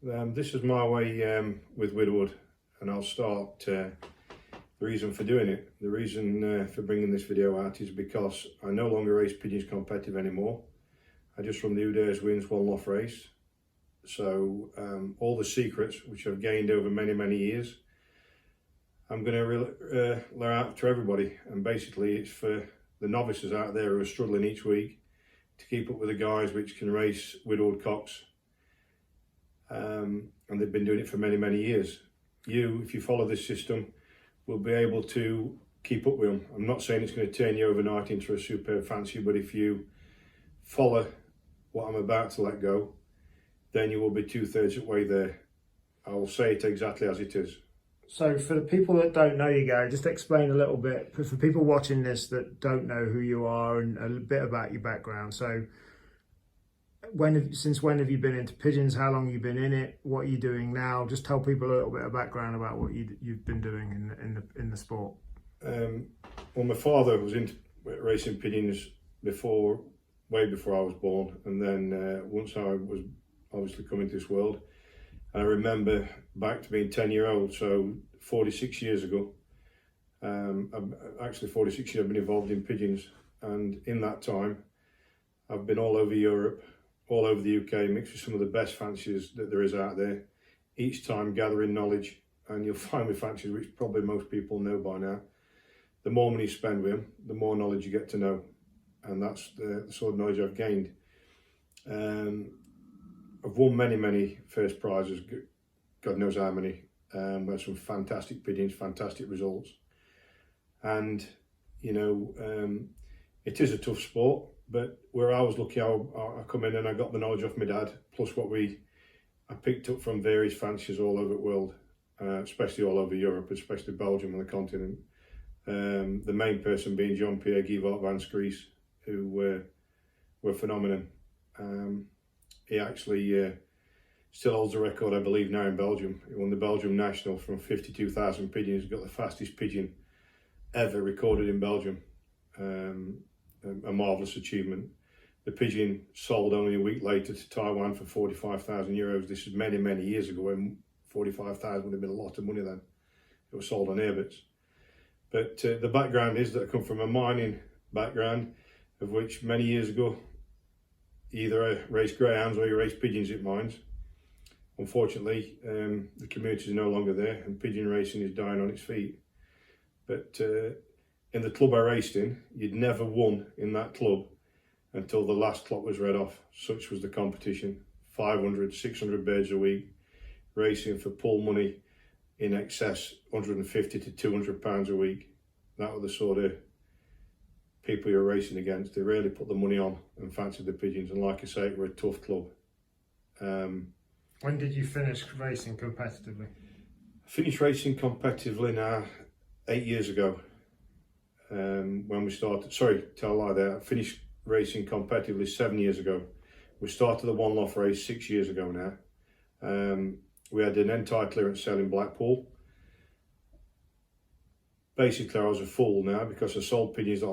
This is my way with Widowhood, and I'll start the reason for doing it. The reason for bringing this video out is because I no longer race pigeons competitive anymore. I just run the Who Dares Wins one-off race. So all the secrets which I've gained over many years, I'm going to lay out to everybody. And basically it's for the novices out there who are struggling each week to keep up with the guys which can race Widowhood cocks. And they've been doing it for many years. You, if you follow this system, will be able to keep up with them. I'm not saying it's going to turn you overnight into a superb fancy, but if you follow what I'm about to let go, then you will be 2/3 of the way there. I will say it exactly as it is. So for the people that don't know you, Gary, just explain a little bit, for people watching this that don't know who you are and a bit about your background. So since when have you been into pigeons? How long have you been in it? What are you doing now? Just tell people a little bit of background about what you've been doing in the sport. Well, my father was into racing pigeons way before I was born, and then once I was obviously coming to this world, I remember back to being 10-year-old, so 46 years ago. Actually 46 years I've been involved in pigeons, and in that time I've been all over Europe, all over the UK, mixed with some of the best fanciers that there is out there, each time gathering knowledge. And you'll find with fanciers, which probably most people know by now, the more money you spend with them, the more knowledge you get to know. And that's the sort of knowledge I've gained. I've won many first prizes, God knows how many. We had some fantastic pigeons, fantastic results. And, you know, it is a tough sport, but where I was lucky, I come in and I got the knowledge off my dad, plus what I picked up from various fanciers all over the world, especially all over Europe, especially Belgium and the continent. The main person being Jean-Pierre Guivart van Skries, who were phenomenal. He actually still holds the record, I believe, now in Belgium. He won the Belgium National from 52,000 pigeons. He got the fastest pigeon ever recorded in Belgium. A marvellous achievement. The pigeon sold only a week later to Taiwan for 45,000 euros. This is many years ago, when 45,000 would have been a lot of money then. It was sold on airbits. But the background is that I come from a mining background, of which many years ago, either I raced greyhounds or you race pigeons at mines. Unfortunately, the community is no longer there and pigeon racing is dying on its feet. But in the club I raced in, you'd never won in that club until the last clock was read off. Such was the competition. 500, 600 birds a week, racing for pool money in excess 150 to 200 pounds a week. That were the sort of people you're racing against. They really put the money on and fancied the pigeons, and like I say, it were a tough club. When did you finish racing competitively? I finished racing competitively now 8 years ago. When we started, sorry, tell a lie there, I finished racing competitively 7 years ago. We started the one-off race 6 years ago now. We had an entire clearance sale in Blackpool. Basically, I was a fool now because I sold pigeons that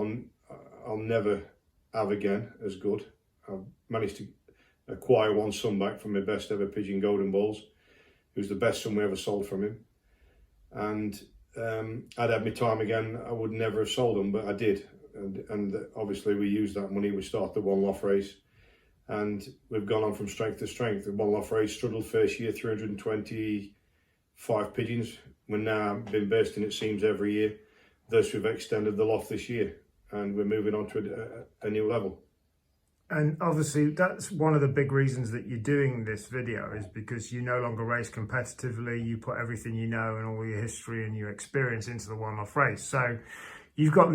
I'll never have again as good. I've managed to acquire one son back from my best ever pigeon, Golden Balls. It was the best son we ever sold from him. And I'd had my time again, I would never have sold them, but I did. And obviously we used that money, we started the one-off race. And we've gone on from strength to strength. The one-off race struggled first year, 325 pigeons. We're now been bursting at seams every year. Thus we've extended the loft this year and we're moving on to a new level. And obviously that's one of the big reasons that you're doing this video, is because you no longer race competitively. You put everything you know and all your history and your experience into the one-off race. So you've got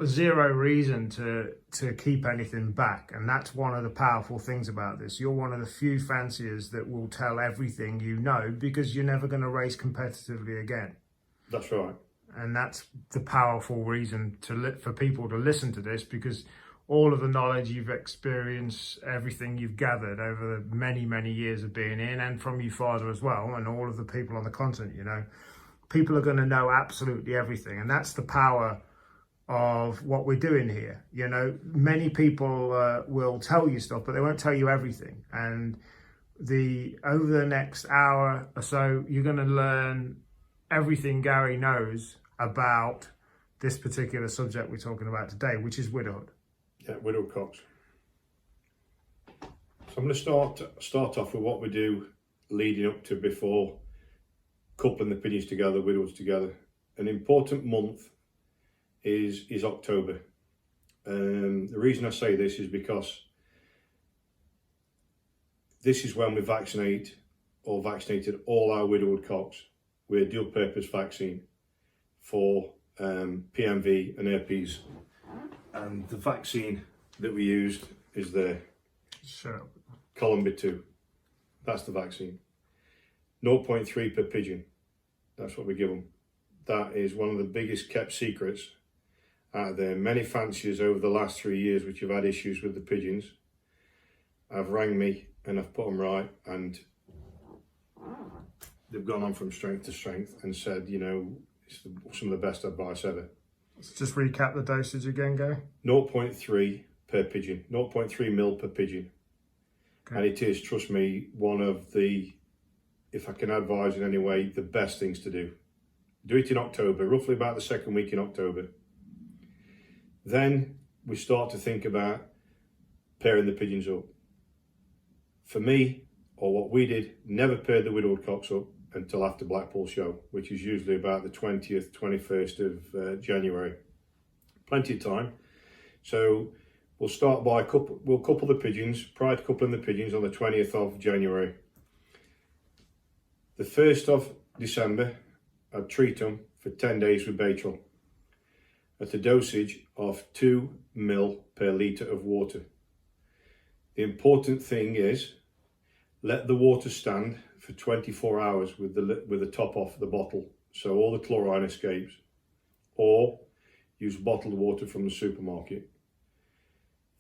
zero reason to keep anything back. And that's one of the powerful things about this. You're one of the few fanciers that will tell everything you know, because you're never going to race competitively again. That's right. And that's the powerful reason for people to listen to this, because all of the knowledge you've experienced, everything you've gathered over the many years of being in, and from your father as well, and all of the people on the continent, you know, people are going to know absolutely everything. And that's the power of what we're doing here. You know, many people will tell you stuff, but they won't tell you everything. And over the next hour or so, you're going to learn everything Gary knows about this particular subject we're talking about today, which is widowhood. Yeah, widowed cocks. So I'm going to start off with what we do leading up to before coupling the pigeons together, widoweds together. An important month is October. The reason I say this is because this is when we vaccinated all our widowed cocks with a dual purpose vaccine for PMV and herpes. And the vaccine that we used is the Columbia 2. That's the vaccine. 0.3 per pigeon. That's what we give them. That is one of the biggest kept secrets out there. Many fanciers over the last 3 years which have had issues with the pigeons have rang me and I've put them right, and they've gone on from strength to strength and said, you know, it's some of the best advice ever. Let's just recap the dosage again, Gary. 0.3 per pigeon, 0.3 mil per pigeon. Okay. And it is, trust me, one of the, if I can advise in any way, the best things to do. Do it in October, roughly about the second week in October. Then we start to think about pairing the pigeons up. For me, or what we did, never paired the widowed cocks up until after Blackpool show, which is usually about the 20th, 21st of January. Plenty of time. So we'll start by we'll couple the pigeons, prior to coupling the pigeons on the 20th of January. The 1st of December, I'd treat them for 10 days with Baytril at a dosage of 2 ml per litre of water. The important thing is, let the water stand for 24 hours with the top off the bottle, so all the chlorine escapes, or use bottled water from the supermarket.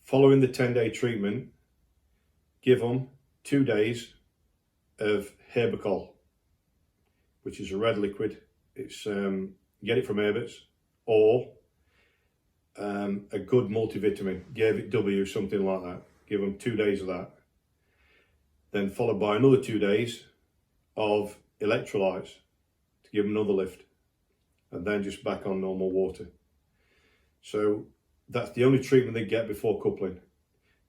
Following the 10-day treatment, give them 2 days of Herbicol, which is a red liquid. It's get it from Herbert's, or a good multivitamin, Give it W, something like that. Give them 2 days of that. Then followed by another 2 days of electrolytes to give them another lift, and then just back on normal water. So that's the only treatment they get before coupling.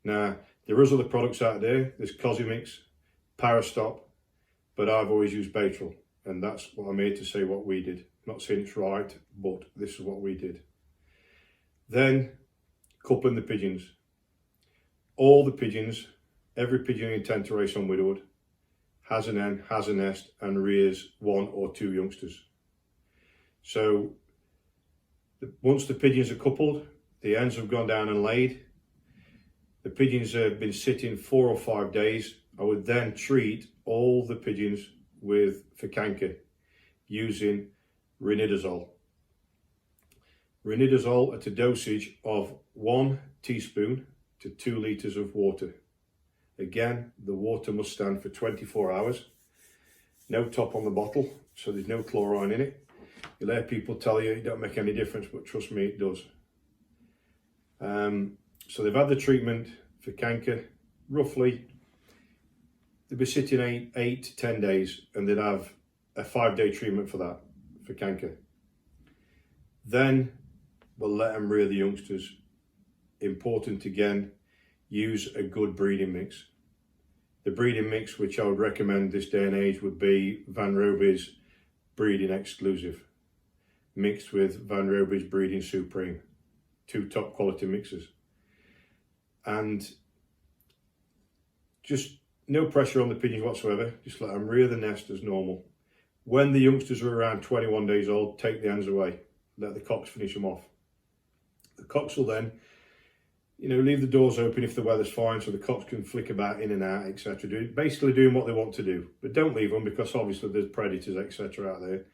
Now, there is other products out there. There's Cosimix, Parastop, but I've always used Baytril, and that's what I'm here to say what we did. I'm not saying it's right, but this is what we did. Then coupling the pigeons. All the pigeons, every pigeon you intend to race on widowhood has an hen, has a nest, and rears 1 or 2 youngsters. So once the pigeons are coupled, the hens have gone down and laid. The pigeons have been sitting 4 or 5 days. I would then treat all the pigeons for canker using ranitidazole. Ranitidazole at a dosage of 1 teaspoon to 2 litres of water. Again, the water must stand for 24 hours. No top on the bottle, so there's no chlorine in it. You'll hear people tell you it don't make any difference, but trust me, it does. So they've had the treatment for canker, roughly, they'd be sitting 8 to 10 days, and they'd have a 5-day treatment for that, for canker. Then we'll let them rear the youngsters. Important again, use a good breeding mix. The breeding mix which I would recommend this day and age would be Van Roby's Breeding Exclusive, mixed with Van Roby's Breeding Supreme. 2 top quality mixes. And just no pressure on the pigeons whatsoever, just let them rear the nest as normal. When the youngsters are around 21 days old, take the hens away, let the cocks finish them off. The cocks will then, you know, leave the doors open if the weather's fine so the cocks can flick about in and out, etc. Basically doing what they want to do, but don't leave them because obviously there's predators, etc. out there.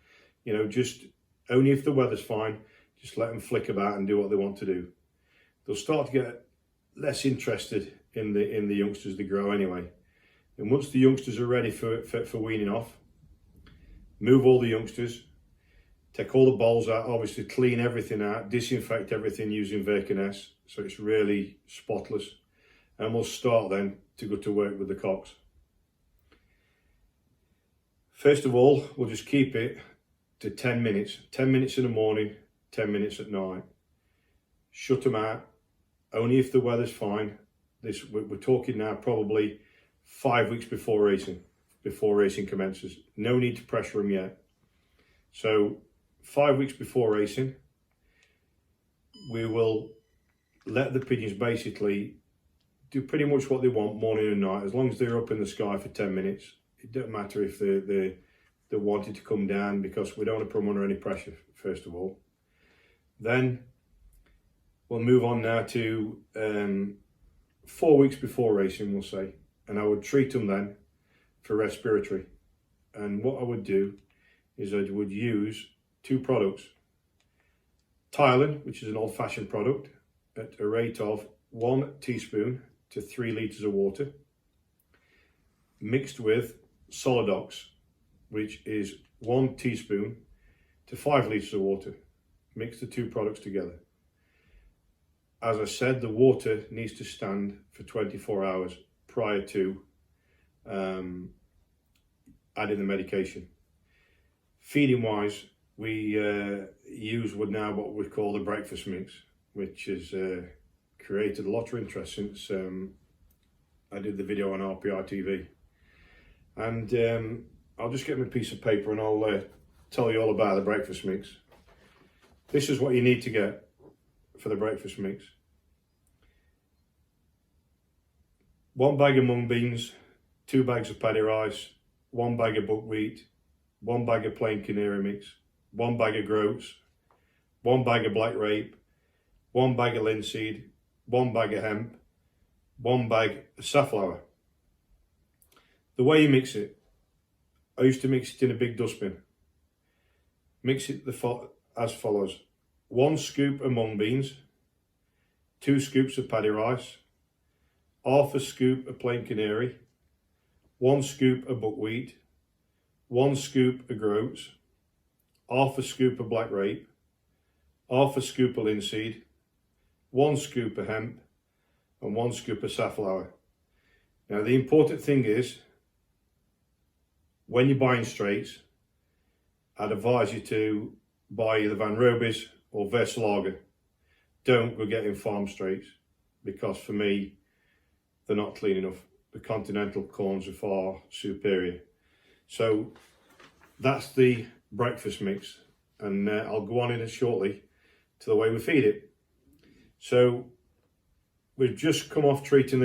You know, just only if the weather's fine, just let them flick about and do what they want to do. They'll start to get less interested in the youngsters they grow anyway. And once the youngsters are ready for weaning off, move all the youngsters, take all the bowls out, obviously clean everything out, disinfect everything using Verkin S, so it's really spotless. And we'll start then to go to work with the cocks. First of all, we'll just keep it to 10 minutes. 10 minutes in the morning, 10 minutes at night. Shut them out, only if the weather's fine. We're talking now probably 5 weeks before racing commences. No need to pressure them yet. So 5 weeks before racing, we will let the pigeons basically do pretty much what they want morning and night, as long as they're up in the sky for 10 minutes. It doesn't matter if they're wanting to come down, because we don't want to put them under any pressure, first of all. Then we'll move on now to 4 weeks before racing, we'll say, and I would treat them then for respiratory. And what I would do is I would use 2 products. Tylen, which is an old-fashioned product, at a rate of 1 teaspoon to 3 litres of water, mixed with Solidox, which is 1 teaspoon to 5 litres of water. Mix the 2 products together. As I said, the water needs to stand for 24 hours prior to adding the medication. Feeding wise, we use now what we call the breakfast mix, which has created a lot of interest since I did the video on RPI TV. And I'll just get my piece of paper and I'll tell you all about the breakfast mix. This is what you need to get for the breakfast mix. 1 bag of mung beans, 2 bags of paddy rice, 1 bag of buckwheat, 1 bag of plain canary mix, 1 bag of groats, 1 bag of black rape, 1 bag of linseed, 1 bag of hemp, 1 bag of safflower. The way you mix it, I used to mix it in a big dustbin. Mix it as follows: 1 scoop of mung beans, 2 scoops of paddy rice, half a scoop of plain canary, 1 scoop of buckwheat, 1 scoop of groats, half a scoop of black rape, half a scoop of linseed, 1 scoop of hemp, and 1 scoop of safflower. Now the important thing is, when you're buying straights, I'd advise you to buy either Van Robis or Verslager. Don't go getting farm straights, because for me, they're not clean enough. The continental corns are far superior. So that's the breakfast mix, and I'll go on in it shortly to the way we feed it. So we've just come off treating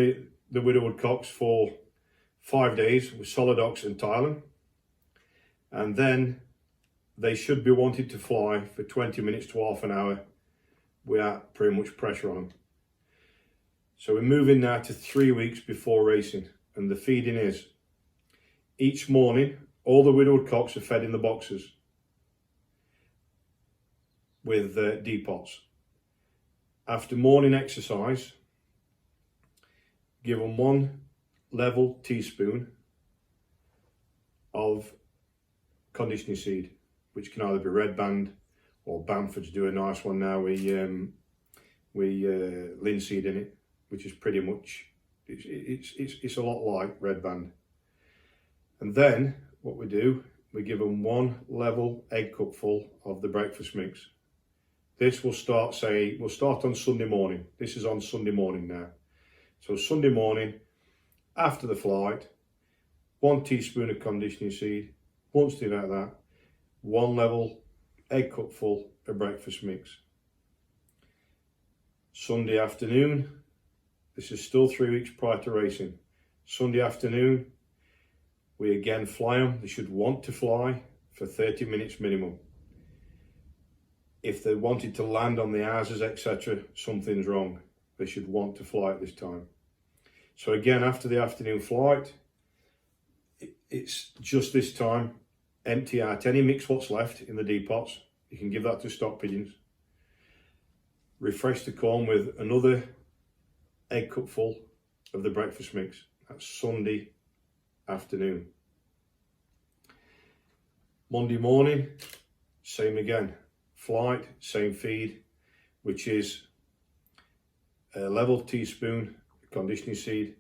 the Widowhood cocks for 5 days with Solidox and Tylen, and then they should be wanting to fly for 20 minutes to half an hour without pretty much pressure on them. So we're moving now to 3 weeks before racing, and the feeding is: each morning all the Widowhood cocks are fed in the boxes with depots. After morning exercise, give them 1 level teaspoon of conditioning seed, which can either be Red Band or Bamford's do a nice one now with linseed in it, which is pretty much, it's a lot like Red Band. And then what we do, we give them 1 level egg cupful of the breakfast mix. This we'll start on Sunday morning. This is on Sunday morning now. So Sunday morning, after the flight, 1 teaspoon of conditioning seed. Once they've had that, 1 level egg cupful of breakfast mix. Sunday afternoon, this is still 3 weeks prior to racing. Sunday afternoon, we again fly them. They should want to fly for 30 minutes minimum. If they wanted to land on the houses, etc., something's wrong. They should want to fly at this time. So again, after the afternoon flight, it's just this time, empty out any mix what's left in the depots. You can give that to stock pigeons. Refresh the corn with another egg cupful of the breakfast mix. That's Sunday afternoon. Monday morning, same again. Flight, same feed, which is a level teaspoon conditioning seed,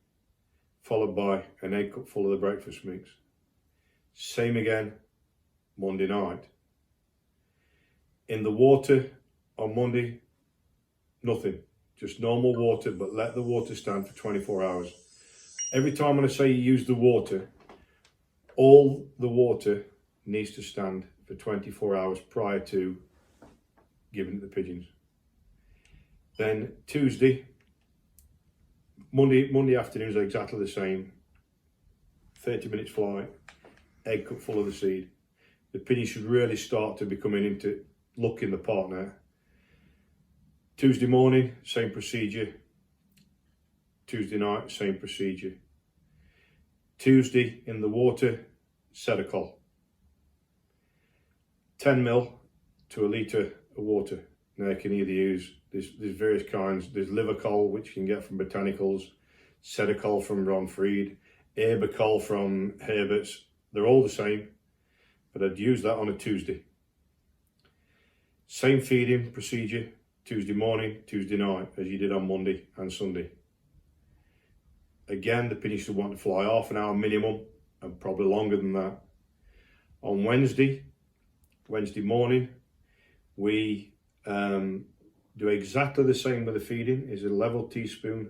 followed by an egg cupful of the breakfast mix. Same again Monday night. In the water on Monday, nothing, just normal water, but let the water stand for 24 hours. Every time when I say you use the water, all the water needs to stand for 24 hours prior to giving it the pigeons. Then Tuesday, Monday afternoons are exactly the same. 30 minutes flight, egg cup full of the seed. The pigeons should really start to be coming into looking the partner. Tuesday morning, same procedure. Tuesday night, same procedure. Tuesday in the water, set a call. 10 ml to a litre of water. Now you can either use, there's various kinds. There's liver coal, which you can get from botanicals, Sedacol from Ron Fried, Herbacol from Herbert's. They're all the same, but I'd use that on a Tuesday. Same feeding procedure, Tuesday morning, Tuesday night, as you did on Monday and Sunday. Again, the pigeons should want to fly half an hour minimum, and probably longer than that. On Wednesday morning, we do exactly the same with the feeding. Is a level teaspoon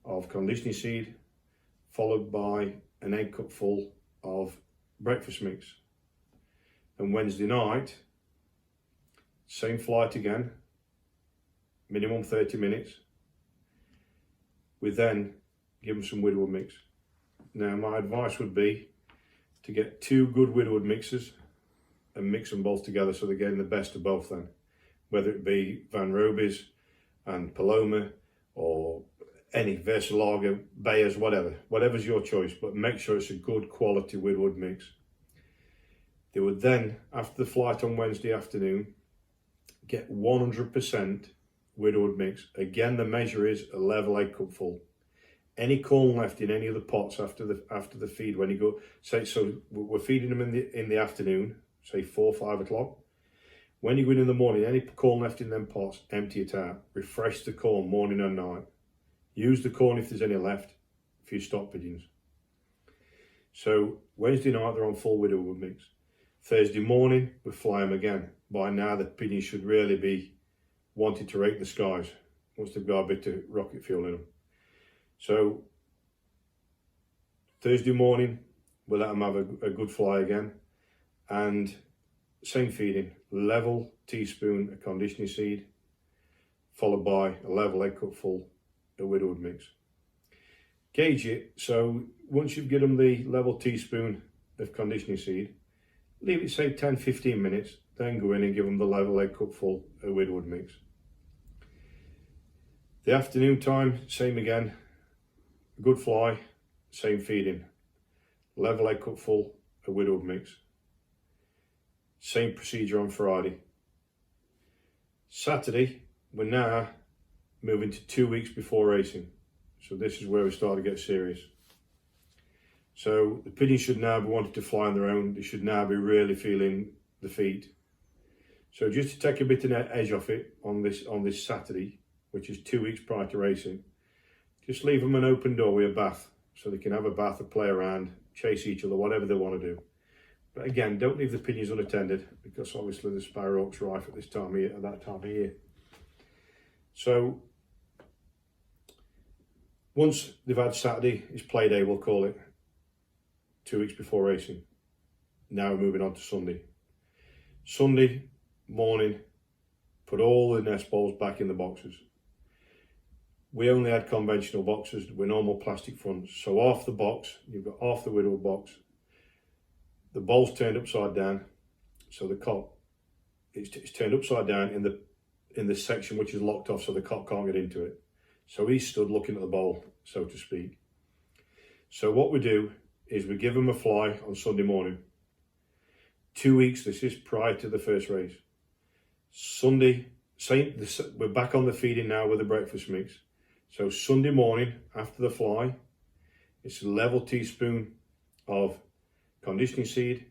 of conditioning seed, followed by an egg cup full of breakfast mix. And Wednesday night, same flight again, minimum 30 minutes. We then give them some Widowhood mix. Now my advice would be to get 2 good Widowhood mixes and mix them both together so they're getting the best of both then. Whether it be Van Roby's and Paloma or any Versalager, Bayers, whatever's your choice, but make sure it's a good quality Widowhood mix. They would then, after the flight on Wednesday afternoon, get 100% Widowhood mix. Again, the measure is a level egg cup full. Any corn left in any of the pots after the feed, when you go, say, so we're feeding them in the afternoon, say 4 or 5 o'clock. When you go in the morning, any corn left in them pots, empty it out. Refresh the corn morning and night. Use the corn if there's any left for your stock pigeons. So Wednesday night they're on full Widowhood mix. Thursday morning we fly them again. By now the pigeons should really be wanting to rake the skies once they've got a bit of rocket fuel in them. So Thursday morning we'll let them have a good fly again, and same feeding, level teaspoon of conditioning seed, followed by a level egg cup full of Widowhood mix. Gauge it, so once you've given them the level teaspoon of conditioning seed, leave it say 10-15 minutes, then go in and give them the level egg cup full of Widowhood mix. The afternoon time, same again, a good fly, same feeding, level egg cup full of Widowhood mix. Same procedure on Friday. Saturday, we're now moving to 2 weeks before racing. So this is where we start to get serious. So the pigeons should now be wanting to fly on their own. They should now be really feeling the feet. So just to take a bit of the edge off it on this Saturday, which is 2 weeks prior to racing, just leave them an open door with a bath so they can have a bath and play around, chase each other, whatever they want to do. But again, don't leave the pigeons unattended, because obviously the sparrowhawk's rife at that time of year. So once they've had Saturday, it's play day, we'll call it, 2 weeks before racing. Now we're moving on to Sunday. Sunday morning, put all the nest balls back in the boxes. We only had conventional boxes with normal plastic fronts. So half the box, you've got half the Widowhood box. The ball's turned upside down, so the cock, it's turned upside down in the section which is locked off, so the cock can't get into it. So he stood looking at the bowl, so to speak. So what we do is we give him a fly on Sunday morning. 2 weeks, this is prior to the first race. Sunday, we're back on the feeding now with the breakfast mix. So Sunday morning, after the fly, it's a level teaspoon of conditioning seed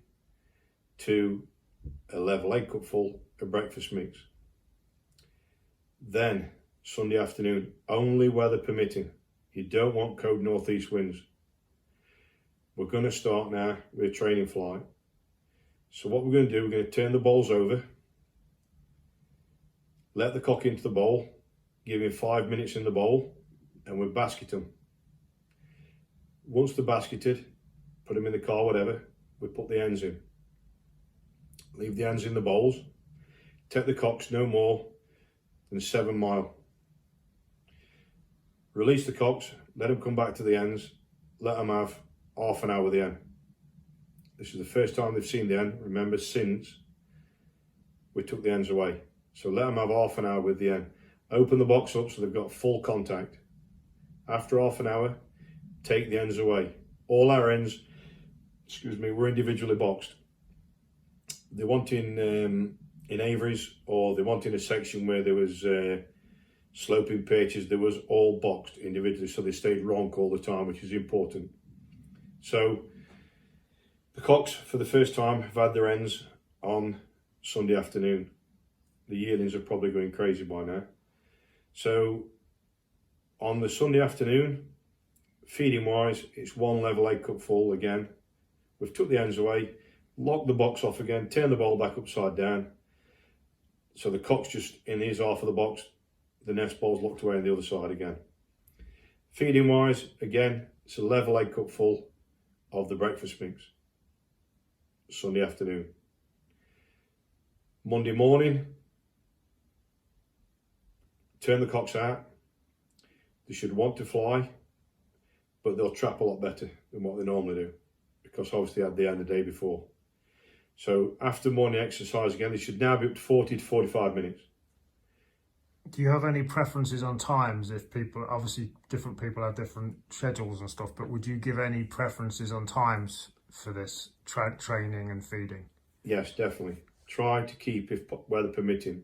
to a level egg cup full of breakfast mix. Then Sunday afternoon, only weather permitting. You don't want cold northeast winds. we're going to start now with a training flight. So what we're going to do, we're going to turn the bowls over, let the cock into the bowl, give him 5 minutes in the bowl, and we'll basket them. Once they're basketed, put them in the car, whatever, we put the ends in. Leave the ends in the bowls. Take the cocks no more than 7 mile. Release the cocks, let them come back to the ends, let them have half an hour with the end. This is the first time they've seen the end, remember, since we took the ends away. So let them have half an hour with the end. Open the box up so they've got full contact. After half an hour, take the ends away. All our ends, were individually boxed. They want in aviaries, or they want in a section where there was sloping perches, there was all boxed individually, so they stayed rank all the time, which is important. So the cocks, for the first time, have had their ends on Sunday afternoon. The yearlings are probably going crazy by now. So on the Sunday afternoon, feeding wise, it's 1 level egg cup full again. We've took the ends away, locked the box off again, turn the bowl back upside down. So the cock's just in his half of the box, the nest ball's locked away on the other side again. Feeding wise, again, it's a level egg cup full of the breakfast mix. Sunday afternoon. Monday morning, turn the cocks out. They should want to fly, but they'll trap a lot better than what they normally do, because obviously they had the end the day before. So after morning exercise again, they should now be up to 40 to 45 minutes. Do you have any preferences on times? If people, obviously different people have different schedules and stuff, but would you give any preferences on times for this training and feeding? Yes, definitely. Try to keep, if weather permitting,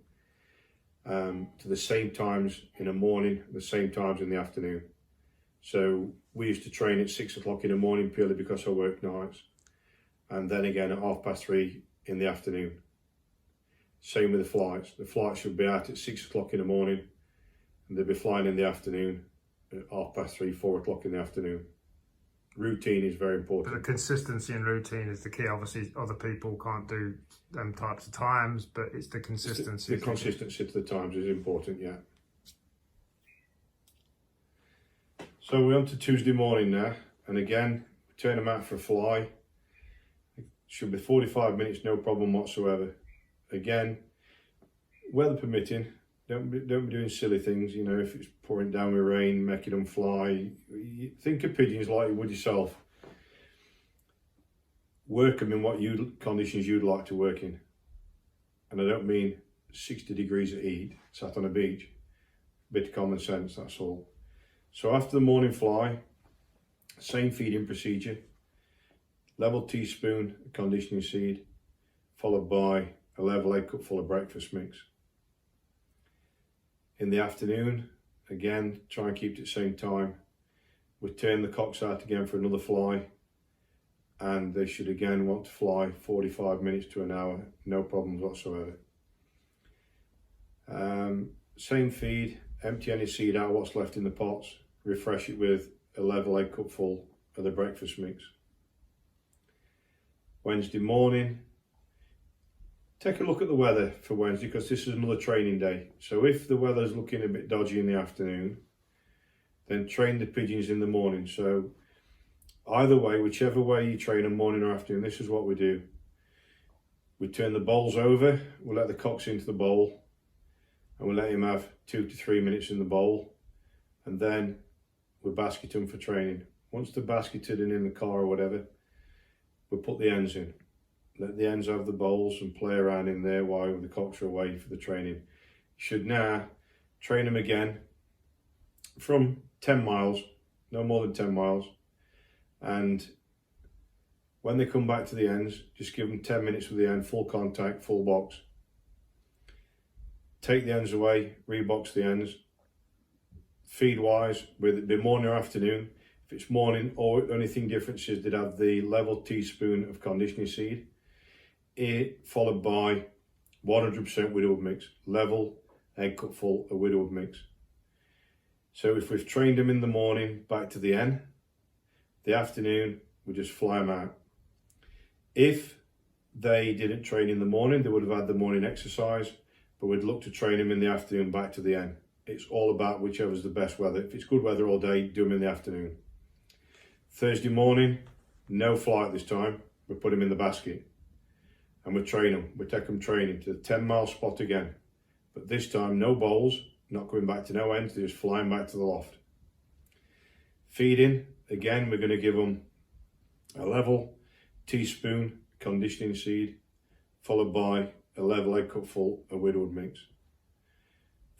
to the same times in the morning, the same times in the afternoon. So we used to train at 6 o'clock in the morning purely because I work nights, and then again at 3:30 in the afternoon. Same with the flights. The flights should be out at 6 o'clock in the morning, and they'll be flying in the afternoon at 3:30, 4 o'clock in the afternoon. Routine is very important. But the consistency and routine is the key. Obviously, other people can't do them types of times, but it's the consistency. The consistency to the times is important, yeah. So we're on to Tuesday morning now, and again, turn them out for a fly. It should be 45 minutes, no problem whatsoever. Again, weather permitting, don't be doing silly things, you know, if it's pouring down with rain, making them fly. Think of pigeons like you would yourself. Work them in what conditions you'd like to work in. And I don't mean 60 degrees of heat, sat on a beach. Bit of common sense, that's all. So after the morning fly, same feeding procedure. Level teaspoon conditioning seed, followed by a level egg cup full of breakfast mix. In the afternoon, again, try and keep it at the same time. We turn the cocks out again for another fly, and they should again want to fly 45 minutes to an hour, no problems whatsoever. Same feed, empty any seed out what's left in the pots, refresh it with a level egg cup full of the breakfast mix. Wednesday morning, take a look at the weather for Wednesday, because this is another training day. So if the weather's looking a bit dodgy in the afternoon, then train the pigeons in the morning. So either way, whichever way you train them, morning or afternoon, this is what we do. We turn the bowls over, we'll let the cocks into the bowl, and we'll let him have 2 to 3 minutes in the bowl, and then we basket them for training. Once they're basketed and in the car or whatever, we'll put the ends in. Let the ends have the bowls and play around in there while the cocks are away for the training. You should now train them again from 10 miles, no more than 10 miles. And when they come back to the ends, just give them 10 minutes with the end, full contact, full box. Take the ends away, rebox the ends. Feed wise, whether it be morning or afternoon. If it's morning, or the only thing difference is they'd have the level teaspoon of conditioning seed, followed by 100% Widowhood mix, level egg cup full of Widowhood mix. So if we've trained them in the morning, back to the end, the afternoon, we just fly them out. If they didn't train in the morning, they would have had the morning exercise, but we'd look to train them in the afternoon back to the end. It's all about whichever's the best weather. If it's good weather all day, do them in the afternoon. Thursday morning, no flight this time. We put them in the basket and we train them. We take them training to the 10-mile spot again. But this time, no bowls, not coming back to no ends, they're just flying back to the loft. Feeding, again, we're going to give them a level teaspoon conditioning seed, followed by a level egg cup full of Widowhood mix.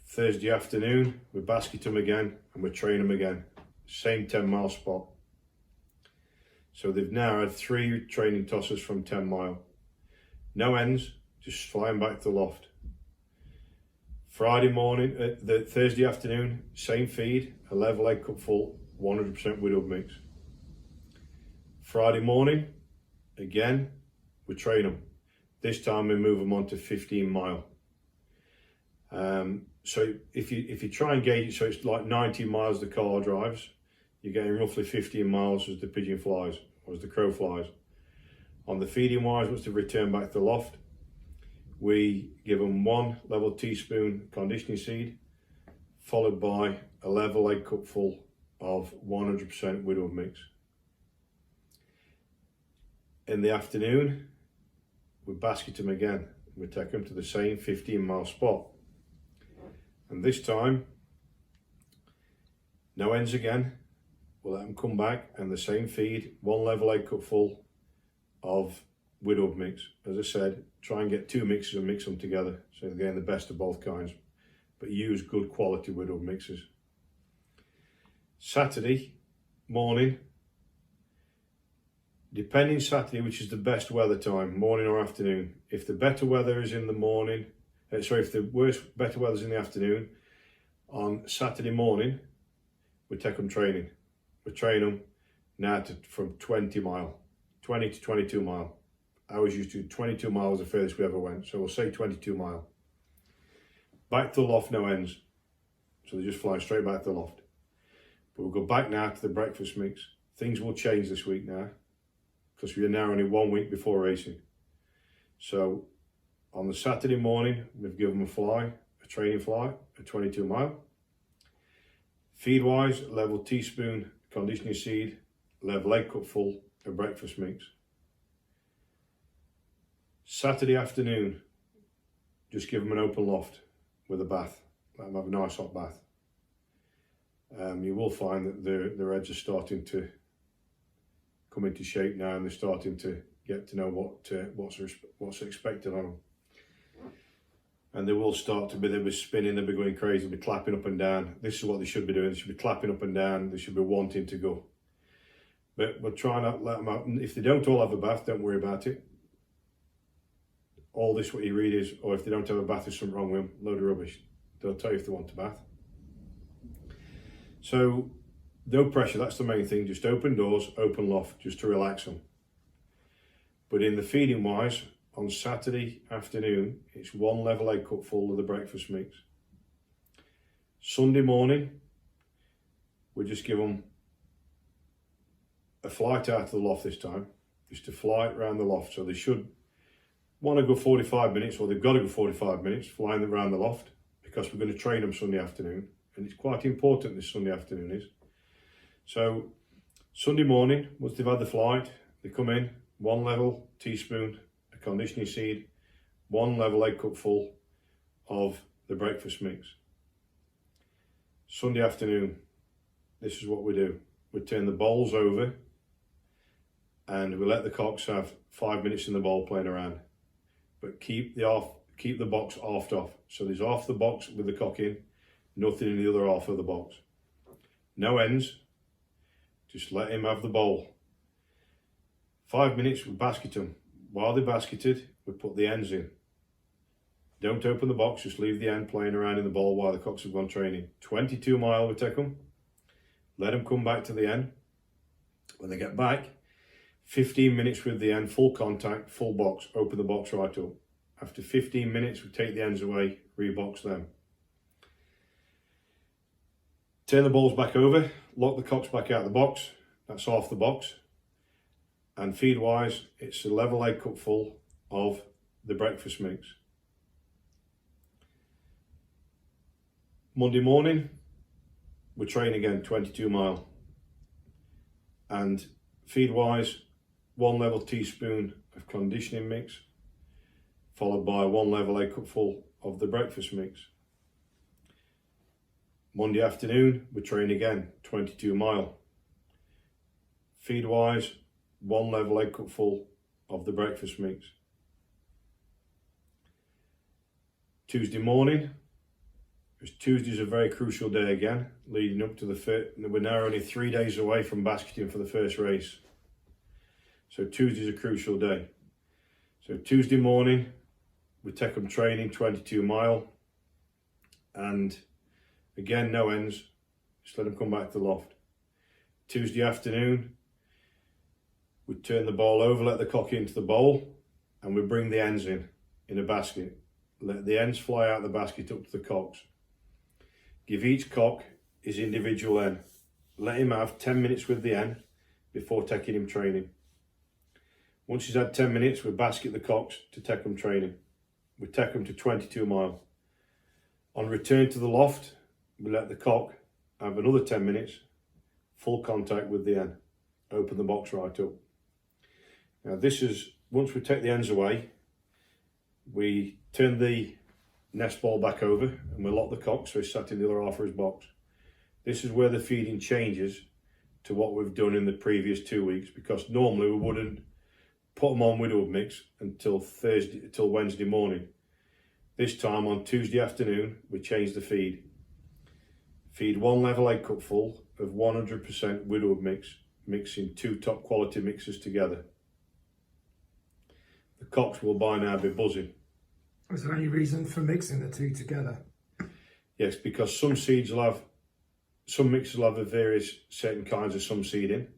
Thursday afternoon, we basket them again and we train them again. Same 10-mile spot. So they've now had 3 training tosses from 10 mile. No ends, just flying back to the loft. Friday morning, the Thursday afternoon, same feed, a level egg cup full, 100% Widowhood mix. Friday morning, again, we train them. This time we move them on to 15 mile. So if you try and gauge it, so it's like 90 miles the car drives, you're getting roughly 15 miles as the pigeon flies, or as the crow flies. On the feeding wise, once they return back to the loft, we give them 1 level teaspoon conditioning seed, followed by a level egg cup full of 100% Widowhood mix. In the afternoon, we basket them again. We take them to the same 15-mile spot. And this time, no ends again. We'll let them come back and the same feed, 1 level egg cup full of Widowhood mix. As I said, try and get 2 mixes and mix them together. So you're getting the best of both kinds, but use good quality Widowhood mixes. Saturday morning, depending Saturday, which is the best weather time, morning or afternoon. If the better weather is in the morning, if the better weather is in the afternoon, on Saturday morning, we take them training. We train them now from 20 to 22 mile. I was used to 22 miles the furthest we ever went, so we'll say 22 mile. Back to the loft, no ends. So they just fly straight back to the loft. But we'll go back now to the breakfast mix. Things will change this week now, because we are now only 1 week before racing. So on the Saturday morning, we've given them a training fly, a 22 mile. Feed wise, level teaspoon conditioning seed, level egg cup full of breakfast mix. Saturday afternoon, just give them an open loft with a bath. Let them have a nice hot bath. You will find that their heads are starting to come into shape now, and they're starting to get to know what's expected on them. And they will start to be spinning, they'll be going crazy, they'll be clapping up and down. This is what they should be doing. They should be clapping up and down. They should be wanting to go. But we'll try not let them out. If they don't all have a bath, don't worry about it. All this, what you read is, or if they don't have a bath, there's something wrong with them. Load of rubbish. They'll tell you if they want a bath. So, no pressure, that's the main thing. Just open doors, open loft, just to relax them. But in the feeding wise, on Saturday afternoon, it's 1 level egg cup full of the breakfast mix. Sunday morning, we just give them a flight out of the loft this time, just a flight around the loft. So they should want to go 45 minutes, or they've got to go 45 minutes flying around the loft, because we're going to train them Sunday afternoon. And it's quite important this Sunday afternoon is. So Sunday morning, once they've had the flight, they come in, 1 level teaspoon of conditioning seed, 1 level egg cup full of the breakfast mix. Sunday afternoon, this is what we do. We turn the bowls over and we let the cocks have 5 minutes in the bowl playing around. But keep the box halved off. So there's half the box with the cock in, nothing in the other half of the box. No ends, just let him have the bowl. 5 minutes, we basket them. While they're basketed, we put the ends in. Don't open the box, just leave the end playing around in the bowl while the cocks have gone training. 22 mile we take them, let them come back to the end. When they get back, 15 minutes with the end, full contact, full box, open the box right up. After 15 minutes, we take the ends away, rebox them. Turn the bowls back over, lock the cocks back out of the box, that's half the box. And feed wise, it's a level egg cup full of the breakfast mix. Monday morning, we train again 22 mile. And feed wise, 1 level teaspoon of conditioning mix, followed by 1 level egg cup full of the breakfast mix. Monday afternoon, we train again 22 mile. Feed wise, 1 level egg cup full of the breakfast mix. Tuesday morning, because Tuesday's a very crucial day again, leading up to the first. We're now only 3 days away from basketing for the first race. So Tuesday's a crucial day. So Tuesday morning, we take them training 22 mile. And again, no ends, just let them come back to the loft. Tuesday afternoon, we turn the bowl over, let the cock into the bowl, and we bring the ends in a basket. Let the ends fly out the basket up to the cocks. Give each cock his individual end. Let him have 10 minutes with the end before taking him training. Once he's had 10 minutes, we basket the cocks to take them training. We take them to 22 mile. On return to the loft, we let the cock have another 10 minutes, full contact with the end. Open the box right up. Now this is, once we take the ends away, we turn the nest ball back over and we lock the cock so he's sat in the other half of his box. This is where the feeding changes to what we've done in the previous 2 weeks, because normally we wouldn't put them on Widowhood mix until Wednesday morning. This time on Tuesday afternoon, we change the feed. Feed 1 level egg cup full of 100% Widowhood mix, mixing 2 top quality mixes together. The cocks will by now be buzzing. Is there any reason for mixing the two together? Yes, because some mixes will have a various certain kinds of some seed in,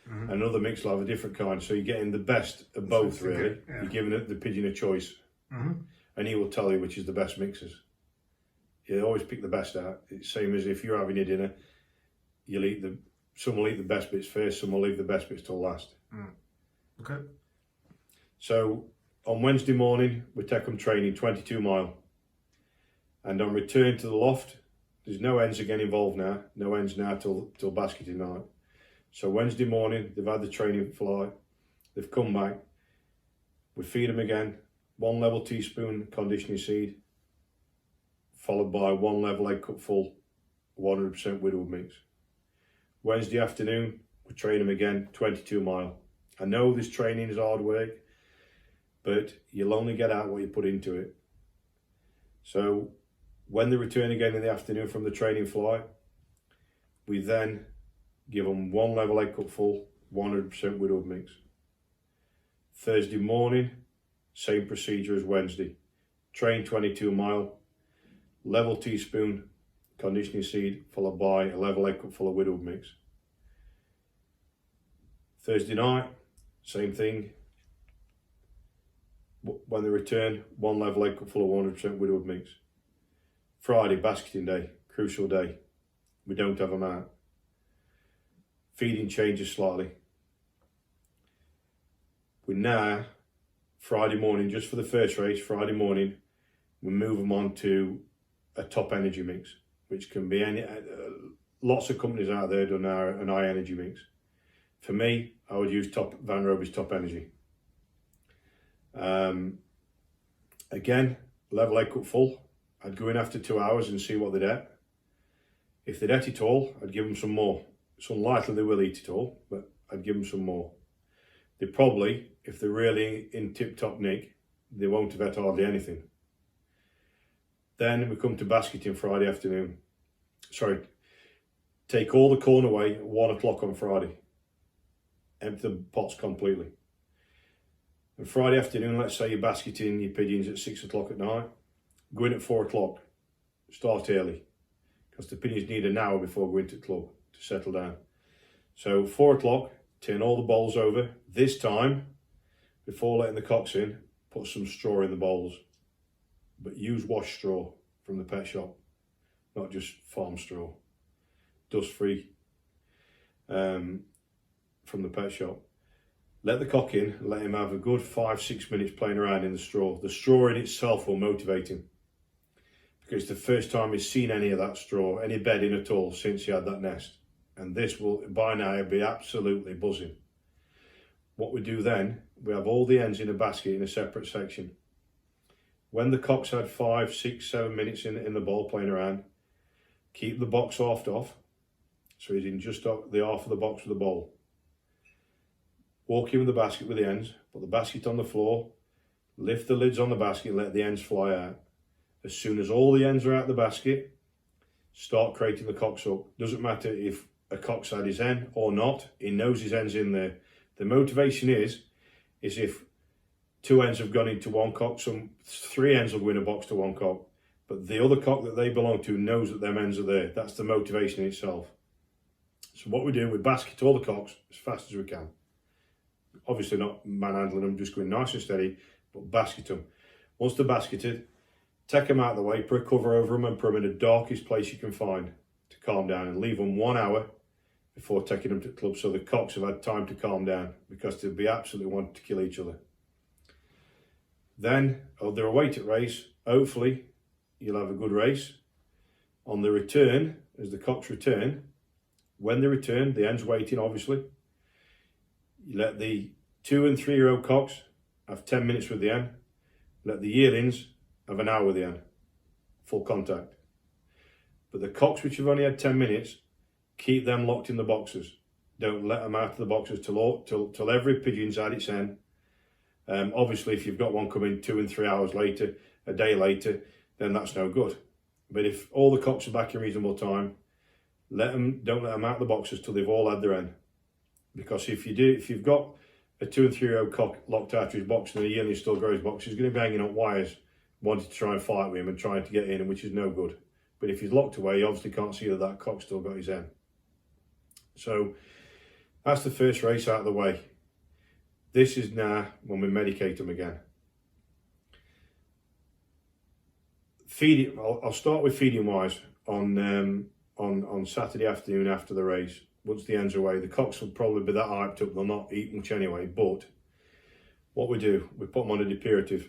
and other mix will have a different kind. So you're getting the best of both, really. Yeah. You're giving the pigeon a choice, and he will tell you which is the best mixes. You always pick the best out. It's the same as if you're having your dinner, some will eat the best bits first, some will leave the best bits till last. Okay. So on Wednesday morning, we take them training 22 mile. And on return to the loft, there's no ends again involved now. No ends now till basketing night. So Wednesday morning, they've had the training flight. They've come back. We feed them again. 1 level teaspoon conditioning seed, followed by 1 level egg cup full, 100% Widowhood mix. Wednesday afternoon, we train them again, 22 mile. I know this training is hard work, but you'll only get out what you put into it. So when they return again in the afternoon from the training flight, we then give them 1 level egg cup full, 100% Widowhood mix. Thursday morning, same procedure as Wednesday. Train 22 mile, level teaspoon conditioning seed, followed by a level egg cup full of Widowhood mix. Thursday night, same thing. When they return, 1 level egg cup full of 100% Widowhood mix. Friday, basketing day, crucial day. We don't have them out. Feeding changes slightly. We now, Friday morning, just for the first race, Friday morning, we move them on to a top energy mix, which can be any. Lots of companies out there do now an high energy mix. For me, I would use Van Roby's Top Energy. Again, level egg cup full. I'd go in after 2 hours and see what they'd eat. If they'd eat it all, I'd give them some more. It's unlikely they will eat it all, but I'd give them some more. They probably, if they're really in tip-top nick, they won't have ate hardly anything. Then we come to basketing Friday afternoon. Sorry, take all the corn away at 1 o'clock on Friday. Empty the pots completely. And Friday afternoon, let's say you're basketing your pigeons at 6 o'clock at night. Go in at 4 o'clock. Start early, because the pigeons need an hour before going to the club to settle down. So 4 o'clock, turn all the bowls over. This time, before letting the cocks in, put some straw in the bowls. But use wash straw from the pet shop, not just farm straw. Dust free from the pet shop. Let the cock in, let him have a good 5-6 minutes playing around in the straw. The straw in itself will motivate him, because it's the first time he's seen any of that straw, any bedding at all, since he had that nest. And this will, by now, be absolutely buzzing. What we do then, we have all the hens in a basket in a separate section. When the cock's had 5, 6, 7 minutes in the bowl playing around, keep the box halved off, so he's in just the half of the box with the bowl. Walk in with the basket with the hens, put the basket on the floor, lift the lids on the basket and let the hens fly out. As soon as all the hens are out of the basket, start crating the cocks up. Doesn't matter if a cock's had his hen or not, he knows his hen's in there. The motivation is if 2 hens have gone into one cock, 3 hens will go in a box to one cock, but the other cock that they belong to knows that them hens are there. That's the motivation in itself. So what we do, we basket all the cocks as fast as we can. Obviously not manhandling them, just going nice and steady, but basket them. Once they're basketed, take them out of the way, put a cover over them and put them in the darkest place you can find to calm down, and leave them 1 hour before taking them to the club, so the cocks have had time to calm down, because they'll be absolutely wanting to kill each other. Then, they're away to race. Hopefully, you'll have a good race. On the return, as the cocks return, when they return, the hen's waiting, obviously. You let the 2 and 3 year old cocks have 10 minutes with the hen. Let the yearlings have an hour with the hen, full contact. But the cocks which have only had 10 minutes, keep them locked in the boxes. Don't let them out of the boxes till every pigeon's had its hen. Obviously, if you've got one coming 2 and 3 hours later, a day later, then that's no good. But if all the cocks are back in reasonable time, don't let them out of the boxes till they've all had their hen. Because if you've got a 2 and 3 year old cock locked out of his box and a yearling still grows box, he's going to be hanging on wires, wanting to try and fight with him and trying to get in, which is no good. But if he's locked away, you obviously can't see that cock's still got his hen. So that's the first race out of the way. This is now when we medicate them again. Feeding. I'll start with feeding wise on Saturday afternoon after the race. Once the hens are away, the cocks will probably be that hyped up, they'll not eat much anyway. But what we do, we put them on a depurative,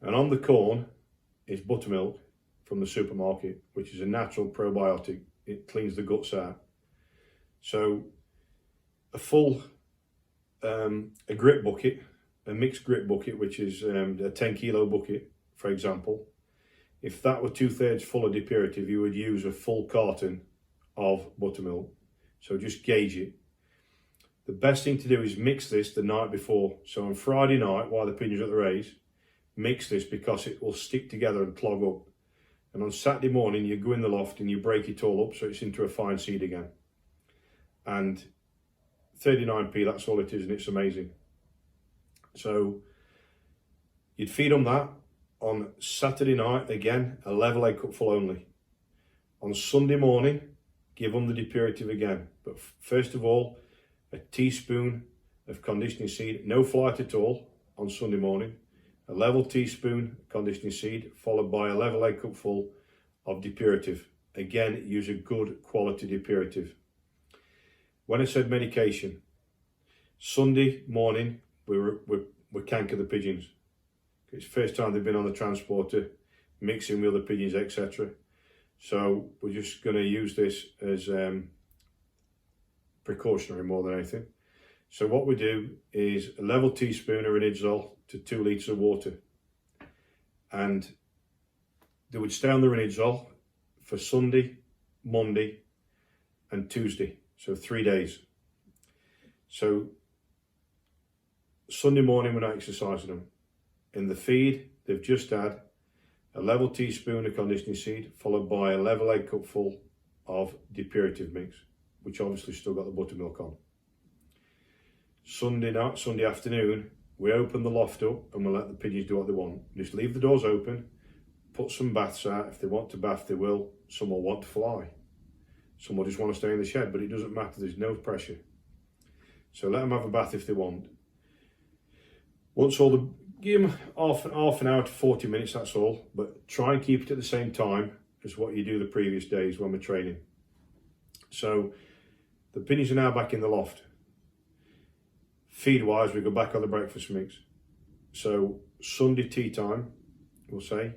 and on the corn is buttermilk from the supermarket, which is a natural probiotic. It cleans the guts out. So a full a grit bucket, a mixed grit bucket, which is a 10 kilo bucket, for example. If that were 2/3 full of depurative, you would use a full carton of buttermilk. So just gauge it. The best thing to do is mix this the night before. So on Friday night, while the pigeons are at the race, mix this, because it will stick together and clog up. And on Saturday morning, you go in the loft and you break it all up so it's into a fine seed again. And 39p, that's all it is, and it's amazing. So you'd feed them that on Saturday night, again, a level egg cup full only. On Sunday morning, give them the depurative again. But first of all, a teaspoon of conditioning seed, no flight at all on Sunday morning. A level teaspoon conditioning seed, followed by a level egg cup full of depurative. Again, use a good quality depurative. When I said medication, Sunday morning we canker the pigeons. It's the first time they've been on the transporter, mixing with other pigeons, etc. So we're just going to use this as precautionary more than anything. So what we do is a level teaspoon of ranitidol to 2 litres of water. And they would stay on the ranitidol for Sunday, Monday and Tuesday. So 3 days. So Sunday morning we're not exercising them. In the feed, they've just had a level teaspoon of conditioning seed, followed by a level egg cup full of depurative mix, which obviously still got the buttermilk on. Sunday afternoon, we open the loft up and we'll let the pigeons do what they want. Just leave the doors open, put some baths out. If they want to bath, they will. Some will want to fly. Some will just want to stay in the shed, but it doesn't matter. There's no pressure. So let them have a bath if they want. Give them half an hour to 40 minutes, that's all. But try and keep it at the same time as what you do the previous days when we're training. So the pigeons are now back in the loft. Feed wise, we go back on the breakfast mix. So Sunday tea time, we'll say,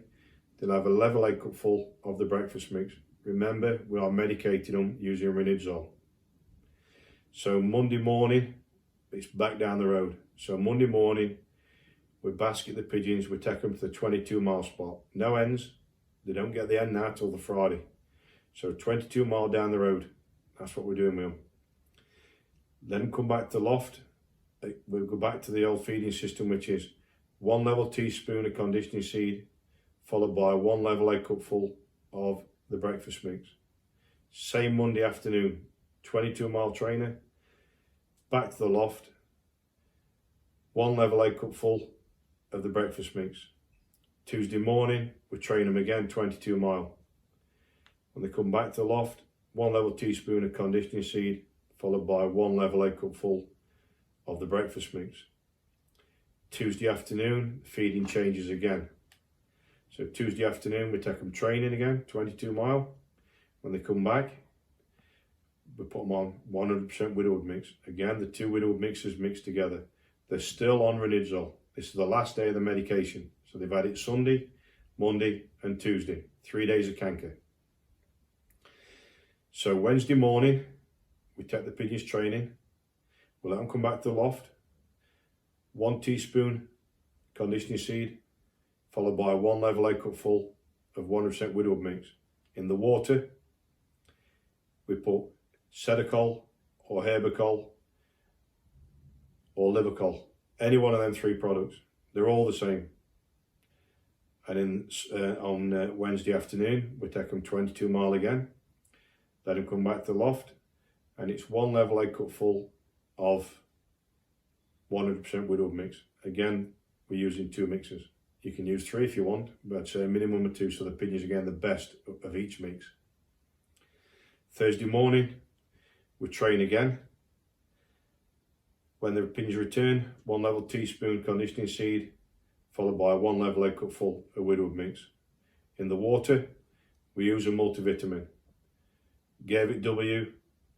they'll have a level 8 cup full of the breakfast mix. Remember, we are medicating them using Rinidzol. So Monday morning, it's back down the road. So Monday morning, we basket the pigeons, we take them to the 22 mile spot. No ends, they don't get the end now till the Friday. So 22 mile down the road, that's what we're doing with them. Then come back to the loft, we'll go back to the old feeding system, which is 1 level teaspoon of conditioning seed, followed by 1 level 8 cup full of the breakfast mix. Same Monday afternoon, 22 mile trainer, back to the loft, 1 level 8 cup full of the breakfast mix. Tuesday morning, we train them again, 22 mile. When they come back to the loft, 1 level teaspoon of conditioning seed, followed by 1 level 8 cup full of the breakfast mix. Tuesday afternoon, feeding changes again. So Tuesday afternoon, we take them training again, 22 mile. When they come back, we put them on 100% Widowhood mix. Again, the 2 Widowhood mixes mixed together. They're still on Rinidzol. This is the last day of the medication. So they've had it Sunday, Monday and Tuesday, 3 days of canker. So Wednesday morning, we take the pigeons training. We'll let them come back to the loft. 1 teaspoon conditioning seed, followed by 1 level 8 cup full of 100% Widowhood mix. In the water, we put Sedacol or Herbacol or Livercol, any one of them 3 products. They're all the same. And on Wednesday afternoon, we take them 22 mile again. Let them come back to the loft, and it's 1 level 8 cup full of 100% Widowhood mix. Again, we're using 2 mixes. You can use 3 if you want, but a minimum of 2, so the pigeons are getting the best of each mix. Thursday morning, we train again. When the pigeons return, 1 level teaspoon conditioning seed, followed by 1 level 8 cup full of Widowhood mix. In the water, we use a multivitamin. Gave it W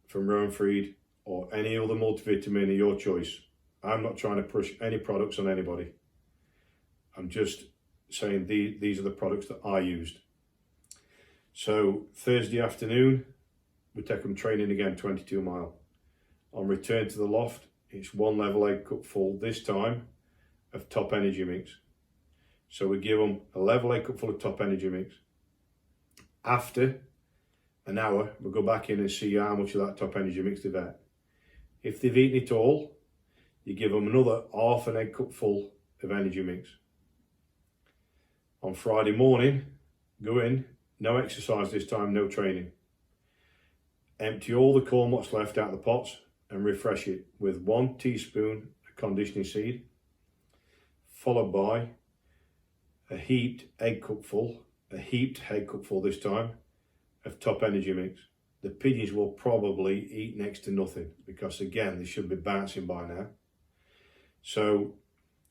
from Rowan Freed or any other multivitamin of your choice. I'm not trying to push any products on anybody. I'm just saying these are the products that I used. So Thursday afternoon, we take them training again, 22 mile. On return to the loft, it's 1 level 8 cup full, this time, of top energy mix. So we give them a level 8 cup full of top energy mix. After an hour, we'll go back in and see how much of that top energy mix they've had. If they've eaten it all, you give them another half an egg cup full of energy mix. On Friday morning, go in, no exercise this time, no training. Empty all the corn what's left out of the pots and refresh it with 1 teaspoon of conditioning seed, followed by a heaped egg cup full this time, of top energy mix. The pigeons will probably eat next to nothing because again, they should be bouncing by now. So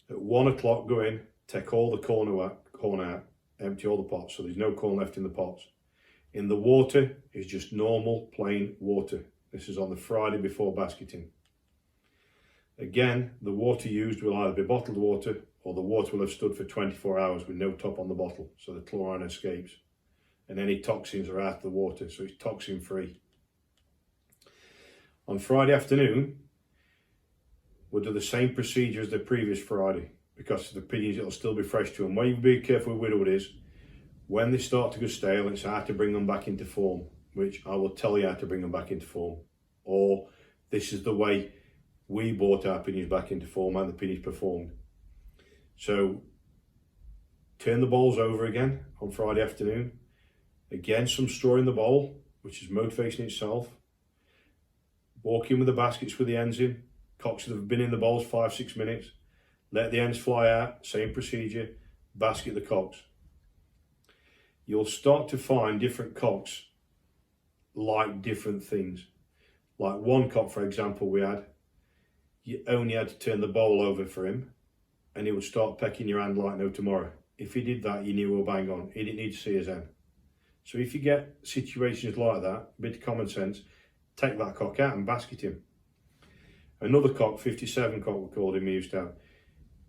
at 1 o'clock, go in, take all the corn out, empty all the pots, so there's no corn left in the pots. In the water is just normal plain water. This is on the Friday before basketing. Again, the water used will either be bottled water or the water will have stood for 24 hours with no top on the bottle, so the chlorine escapes. And any toxins are out of the water, so it's toxin free. On Friday afternoon, we'll do the same procedure as the previous Friday because the pigeons, it'll still be fresh to them. What you be careful with Widowhood is, when they start to go stale, it's how to bring them back into form, which I will tell you how to bring them back into form. Or this is the way we brought our pigeons back into form and the pigeons performed. So turn the bowls over again on Friday afternoon. Again, some straw in the bowl, which is motivation itself. Walk in with the baskets with the ends in. Cocks that have been in the bowls 5-6 minutes. Let the ends fly out, same procedure. Basket the cocks. You'll start to find different cocks like different things. Like one cock, for example, you only had to turn the bowl over for him and he would start pecking your hand like no tomorrow. If he did that, you knew he was bang on. He didn't need to see his end. So if you get situations like that, a bit of common sense, take that cock out and basket him. Another cock, 57 cock we called him, he used to have.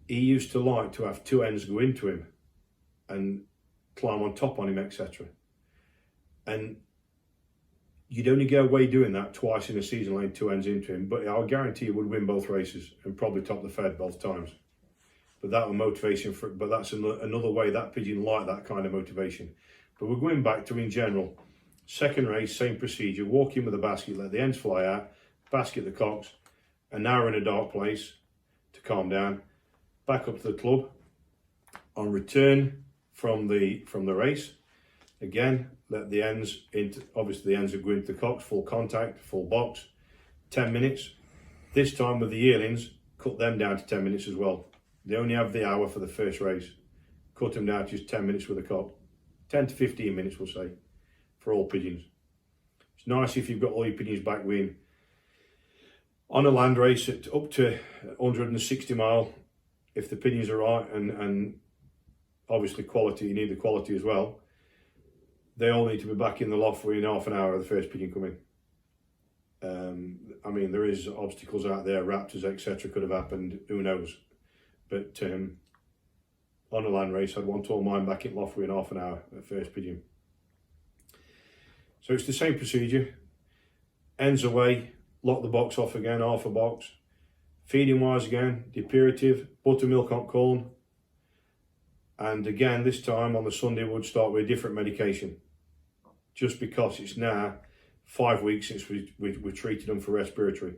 He used to like to have two hens go into him and climb on top on him, etc. And you'd only get away doing that twice in a season, laying two hens into him, but I guarantee you would win both races and probably top the fed both times. But that was motivation for, but that's another way that pigeon liked that kind of motivation. But we're going back to, in general, second race, same procedure, walk in with a basket, let the hens fly out, basket the cocks, and now we're in a dark place to calm down, back up to the club. On return from the race, again, let the hens into, obviously the hens are going to the cocks, full contact, full box, 10 minutes. This time with the yearlings, cut them down to 10 minutes as well. They only have the hour for the first race. Cut them down to just 10 minutes with a cock. 10 to 15 minutes, we'll say, for all pigeons. It's nice if you've got all your pigeons back win. On a land race at up to 160 mile, if the pigeons are right, and obviously quality, you need the quality as well, they all need to be back in the loft within half an hour of the first pigeon coming. I mean, there is obstacles out there, raptors, etc. could have happened, who knows. But on a land race, I'd want all mine back in loft within half an hour at first pigeon. So it's the same procedure. Ends away, lock the box off again, half a box. Feeding wise again, depurative, buttermilk on corn. And again, this time on the Sunday, we'd start with a different medication. Just because it's now 5 weeks since we treated them for respiratory.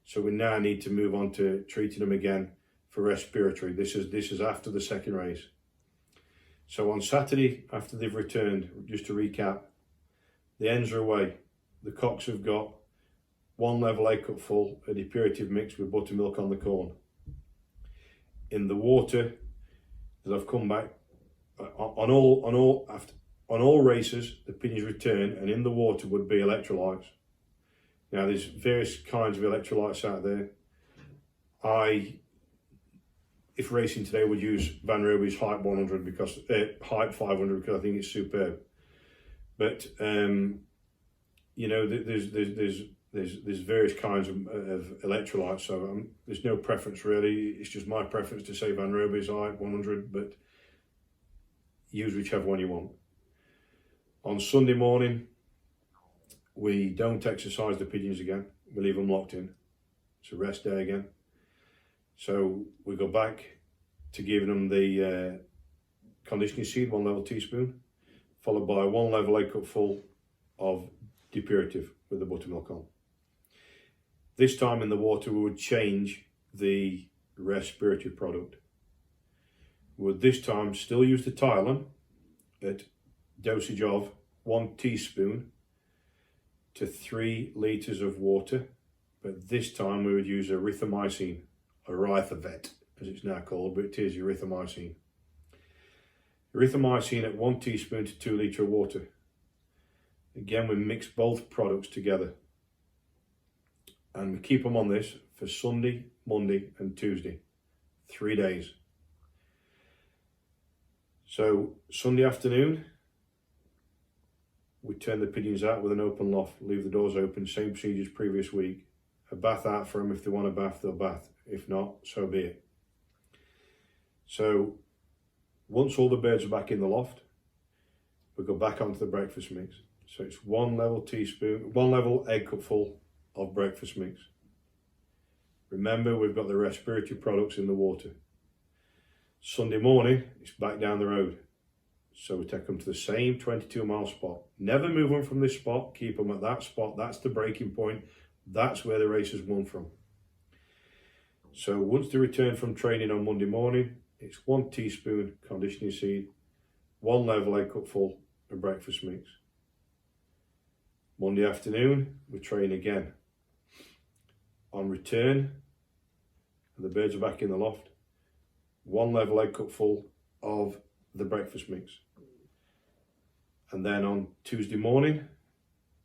So we now need to move on to treating them again for respiratory. This is after the second race. So on Saturday, after they've returned, just to recap, the hens are away. The cocks have got 1 level egg cup full, a depurative mix with buttermilk on the corn. In the water, as I've come back, on all races, the pigeons return, and in the water would be electrolytes. Now there's various kinds of electrolytes out there. If racing today, would use Van Roby's Hype 100 because Hype 500 because I think it's superb. But you know, there's various kinds of electrolytes, so there's no preference really. It's just my preference to say Van Roby's Hype 100, but use whichever one you want. On Sunday morning, we don't exercise the pigeons again. We leave them locked in. It's a rest day again. So we go back to giving them the conditioning seed, 1 level teaspoon, followed by 1 level egg cup full of depurative with the buttermilk on. This time in the water, we would change the respiratory product. We would this time still use the Tylenol at dosage of 1 teaspoon to 3 litres of water, but this time we would use erythromycin, Erythavet as it's now called, but it is erythromycin. Erythromycin at 1 teaspoon to 2 litres of water. Again, we mix both products together and we keep them on this for Sunday, Monday and Tuesday, 3 days. So Sunday afternoon, we turn the pigeons out with an open loft, leave the doors open, same procedure as previous week. A bath out for them. If they want a bath, they'll bath. If not, so be it. So once all the birds are back in the loft, we go back onto the breakfast mix. So it's 1 level teaspoon, 1 level egg cup full of breakfast mix. Remember, we've got the respiratory products in the water. Sunday morning, it's back down the road. So we take them to the same 22-mile spot. Never move them from this spot, keep them at that spot. That's the breaking point. That's where the race is won from. So once they return from training on Monday morning, it's 1 teaspoon conditioning seed, 1 level egg cup full of breakfast mix. Monday afternoon, we train again. On return, the birds are back in the loft, 1 level egg cup full of the breakfast mix. And then on Tuesday morning,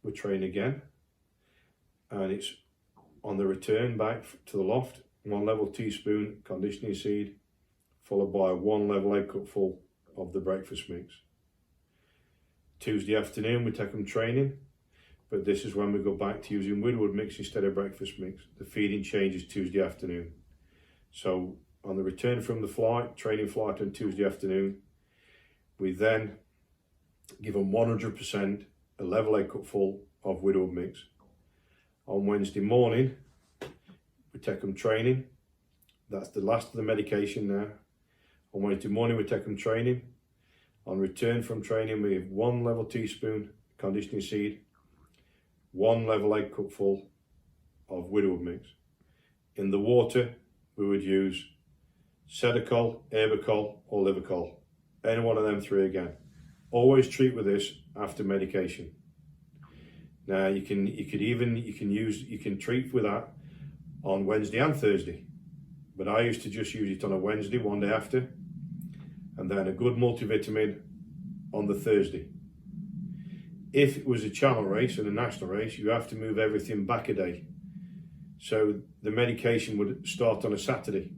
we train again. And it's on the return back to the loft, 1 level teaspoon conditioning seed, followed by 1 level egg cup full of the breakfast mix. Tuesday afternoon, we take them training. but this is when we go back to using Widowhood mix instead of breakfast mix. The feeding changes Tuesday afternoon. So on the return from the flight, training flight on Tuesday afternoon, we then give them 100% a level egg cup full of Widowhood mix. On Wednesday morning, we take them training. That's the last of the medication now. On Wednesday morning, we take them training. On return from training, we have 1 level teaspoon conditioning seed, 1 level egg cup full of Widowhood mix. In the water, we would use Sedacol, Herbacol, or Livacol. Any one of them 3 again. Always treat with this after medication. Now you can treat with that on Wednesday and Thursday, but I used to just use it on a Wednesday, one day after, and then a good multivitamin on the Thursday. If it was a channel race and a national race, you have to move everything back a day. So the medication would start on a Saturday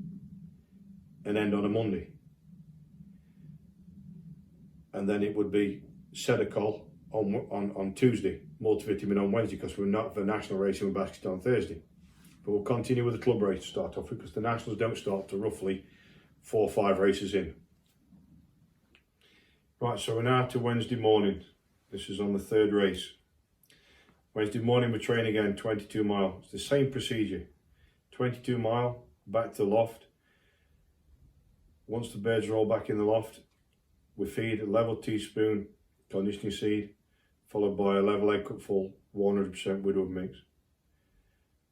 and end on a Monday. And then it would be Sedacol on Tuesday, multivitamin on Wednesday, because we're not for national racing, we're basket on Thursday. But we'll continue with the club race to start off with, because the nationals don't start to roughly 4 or 5 races in. Right, so we're now to Wednesday morning. This is on the 3rd race. Wednesday morning we train again, 22 mile. It's the same procedure. 22 mile, back to the loft. Once the birds are all back in the loft, we feed a level teaspoon conditioning seed, followed by a level egg cup full, 100% Widowhood mix.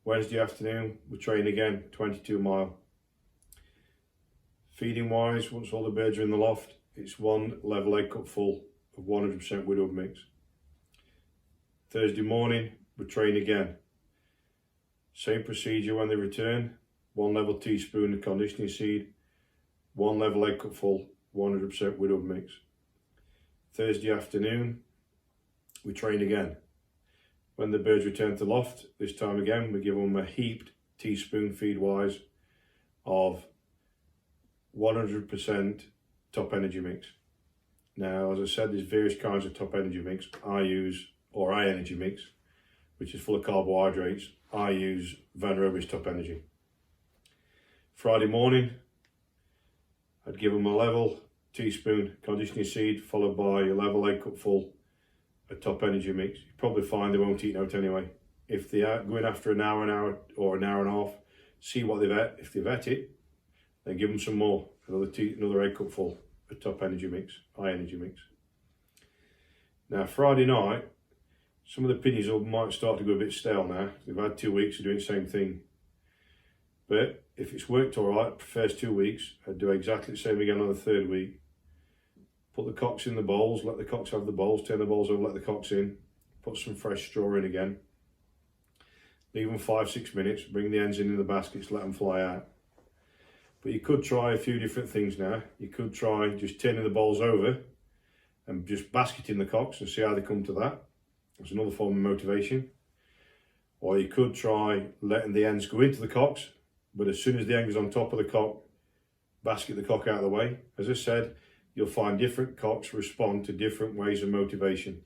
Wednesday afternoon, we train again, 22 mile. Feeding wise, once all the birds are in the loft, it's 1 level egg cup full of 100% Widowhood mix. Thursday morning, we train again. Same procedure when they return, 1 level teaspoon of conditioning seed, 1 level egg cup full, 100% Widowhood mix. Thursday afternoon, we train again. When the birds return to the loft, this time again, we give them a heaped teaspoon feed wise of 100% top energy mix. Now, as I said, there's various kinds of top energy mix. I use, or high energy mix, which is full of carbohydrates. I use Van Roby's top energy. Friday morning, I'd give them a level teaspoon conditioning seed, followed by a level egg cup full of top energy mix. You probably find they won't eat out anyway. If they are going after an hour or an hour and a half, see what they've ate. If they've ate it, then give them some more, another egg cup full of top energy mix, high energy mix. Now Friday night, some of the piddies might start to go a bit stale now. They've had 2 weeks of doing the same thing. But if it's worked all right, the first 2 weeks, I'd do exactly the same again on the 3rd week. Put the cocks in the bowls, let the cocks have the bowls, turn the bowls over, let the cocks in, put some fresh straw in again. Leave them 5-6 minutes, bring the hens into the baskets, let them fly out. But you could try a few different things now. You could try just turning the bowls over and just basketing the cocks and see how they come to that. That's another form of motivation. Or you could try letting the hens go into the cocks, but as soon as the hen is on top of the cock, basket the cock out of the way. As I said, you'll find different cocks respond to different ways of motivation.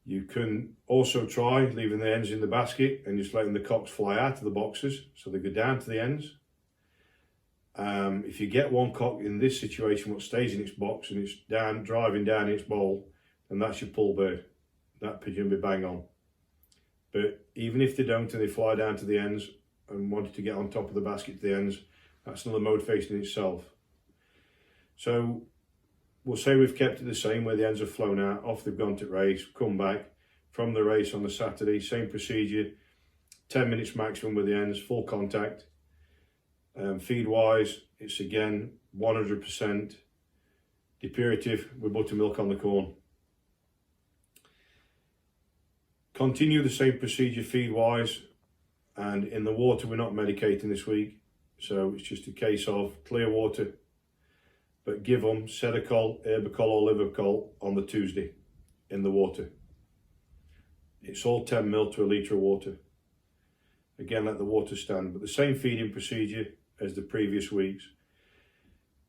You can also try leaving the hens in the basket and just letting the cocks fly out of the boxes, so they go down to the hens. If you get one cock in this situation what stays in its box and it's driving down its bowl, then that's your pull bird. That pigeon will be bang on. But even if they don't and they fly down to the hens and wanted to get on top of the basket to the hens, that's another motivation in itself. So we'll say we've kept it the same, where the hens have flown out, off they've gone to race, come back from the race on the Saturday, same procedure, 10 minutes maximum with the hens, full contact. Feed wise, it's again 100% depurative with buttermilk on the corn. Continue the same procedure feed wise, and in the water we're not medicating this week, so it's just a case of clear water, but give them Sedacol, Herbacol or Livacol on the Tuesday in the water. It's all 10 ml to a litre of water. Again, let the water stand, but the same feeding procedure as the previous weeks.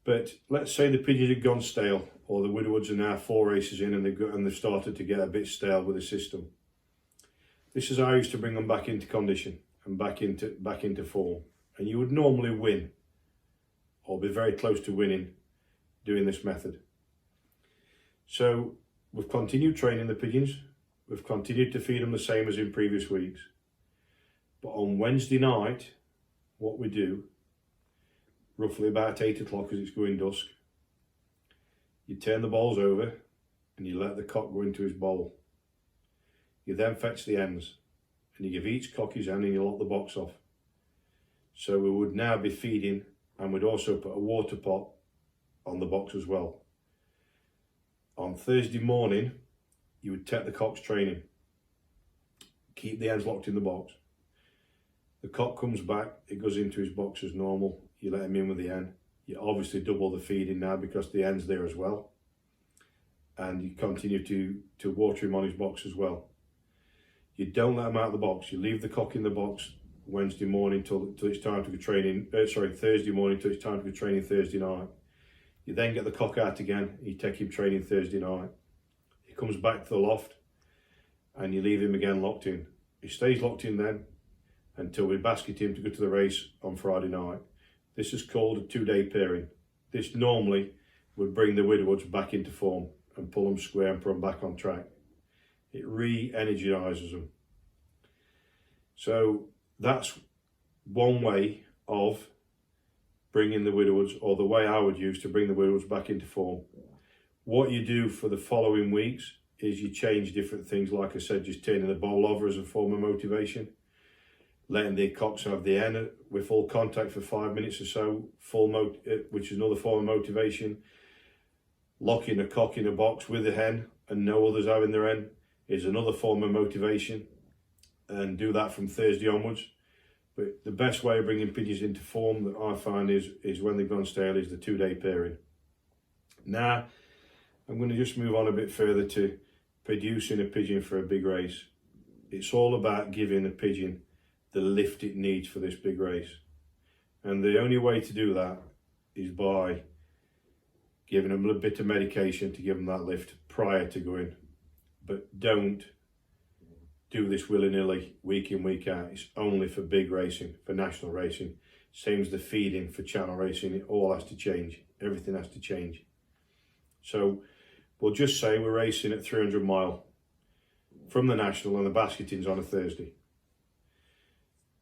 But let's say the pigeons have gone stale, or the Widowhoods are now 4 races in and they've started to get a bit stale with the system. This is how I used to bring them back into condition and back into form. And you would normally win, or be very close to winning, doing this method. So we've continued training the pigeons. We've continued to feed them the same as in previous weeks. But on Wednesday night, what we do, roughly about 8 o'clock as it's going dusk, you turn the bowls over and you let the cock go into his bowl. You then fetch the hens and you give each cock his hen and you lock the box off. So we would now be feeding, and we'd also put a water pot on the box as well. On Thursday morning, you would take the cock's training. Keep the hens locked in the box. The cock comes back, it goes into his box as normal. You let him in with the hen. You obviously double the feeding now because the hen's there as well. And you continue to water him on his box as well. You don't let him out of the box. You leave the cock in the box Wednesday morning till it's time to go training. Thursday morning till it's time to go training Thursday night. You then get the cock out again. You take him training Thursday night. He comes back to the loft, and you leave him again locked in. He stays locked in then until we basket him to go to the race on Friday night. This is called a 2-day pairing. This normally would bring the Widowhoods back into form and pull them square and put them back on track. It re-energises them. So that's one way of bringing the Widowhoods, or the way I would use to bring the Widowhoods back into form. What you do for the following weeks is you change different things. Like I said, just turning the bowl over as a form of motivation, letting the cocks have the hen with full contact for 5 minutes or so, which is another form of motivation. Locking a cock in a box with a hen and no others having their hen is another form of motivation, and do that from Thursday onwards. But the best way of bringing pigeons into form that I find is when they've gone stale is the 2-day pairing. Now, I'm going to just move on a bit further to producing a pigeon for a big race. It's all about giving a pigeon the lift it needs for this big race. And the only way to do that is by giving them a bit of medication to give them that lift prior to going. But don't do this willy-nilly, week in, week out. It's only for big racing, for national racing. Same as the feeding for channel racing. It all has to change. Everything has to change. So we'll just say we're racing at 300 mile from the national, and the basketing's on a Thursday.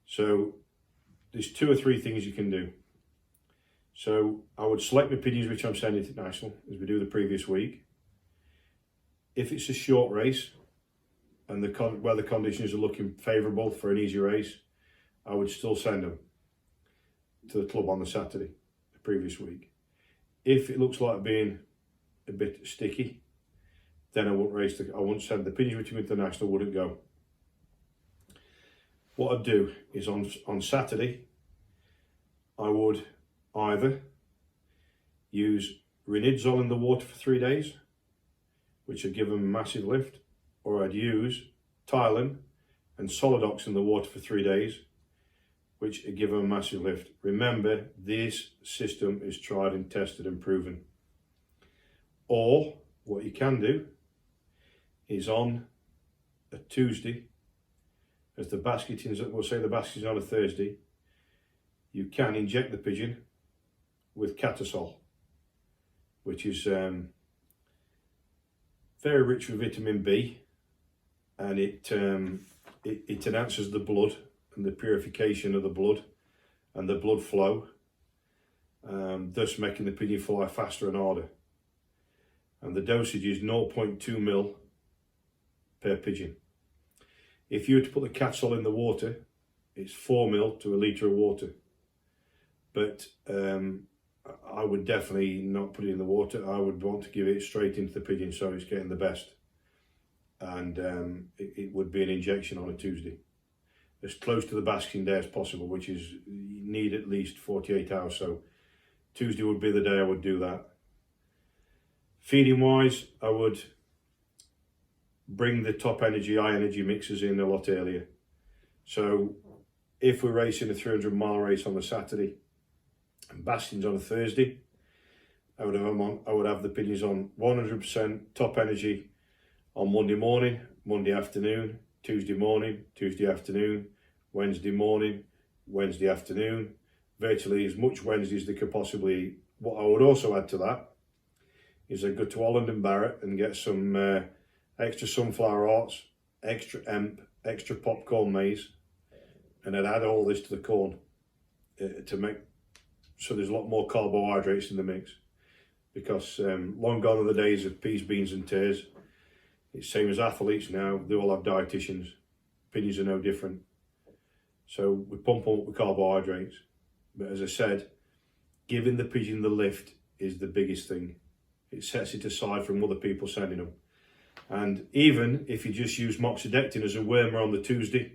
So there's 2 or 3 things you can do. So I would select my pigeons which I'm sending to national, as we do the previous week. If it's a short race and the weather conditions are looking favourable for an easy race, I would still send them to the club on the Saturday, the previous week. If it looks like being a bit sticky, then I won't send the pigeons which are international, wouldn't go. What I'd do is on Saturday, I would either use Rinidzol in the water for 3 days, which would give them a massive lift, or I'd use Tylen and Solidox in the water for 3 days, which would give them a massive lift. Remember, this system is tried and tested and proven. Or what you can do is on a Tuesday, as the basketing's, we'll say the basketing's on a Thursday, you can inject the pigeon with Catasol, which is very rich with vitamin B, and it enhances the blood and the purification of the blood and the blood flow, thus making the pigeon fly faster and harder. And the dosage is 0.2 ml per pigeon. If you were to put the Catasol in the water, it's 4 ml to a litre of water. But I would definitely not put it in the water. I would want to give it straight into the pigeon so it's getting the best. And it would be an injection on a Tuesday, as close to the basking day as possible, which is, you need at least 48 hours. So Tuesday would be the day I would do that. Feeding wise, I would bring the top energy, high energy mixers in a lot earlier. So if we're racing a 300 mile race on a Saturday and basting's on a Thursday, I would have the pigeons on 100% top energy on Monday morning, Monday afternoon, Tuesday morning, Tuesday afternoon, Wednesday morning, Wednesday afternoon, virtually as much Wednesday as they could possibly eat. What I would also add to that is I'd go to Holland and Barrett and get some extra sunflower hearts, extra hemp, extra popcorn maize, and I'd add all this to the corn to make, so there's a lot more carbohydrates in the mix. Because long gone are the days of peas, beans and tears. It's same as athletes now, they all have dietitians. Pigeons are no different. So we pump them up with carbohydrates. But as I said, giving the pigeon the lift is the biggest thing. It sets it aside from other people sending them. And even if you just use moxidectin as a wormer on the Tuesday,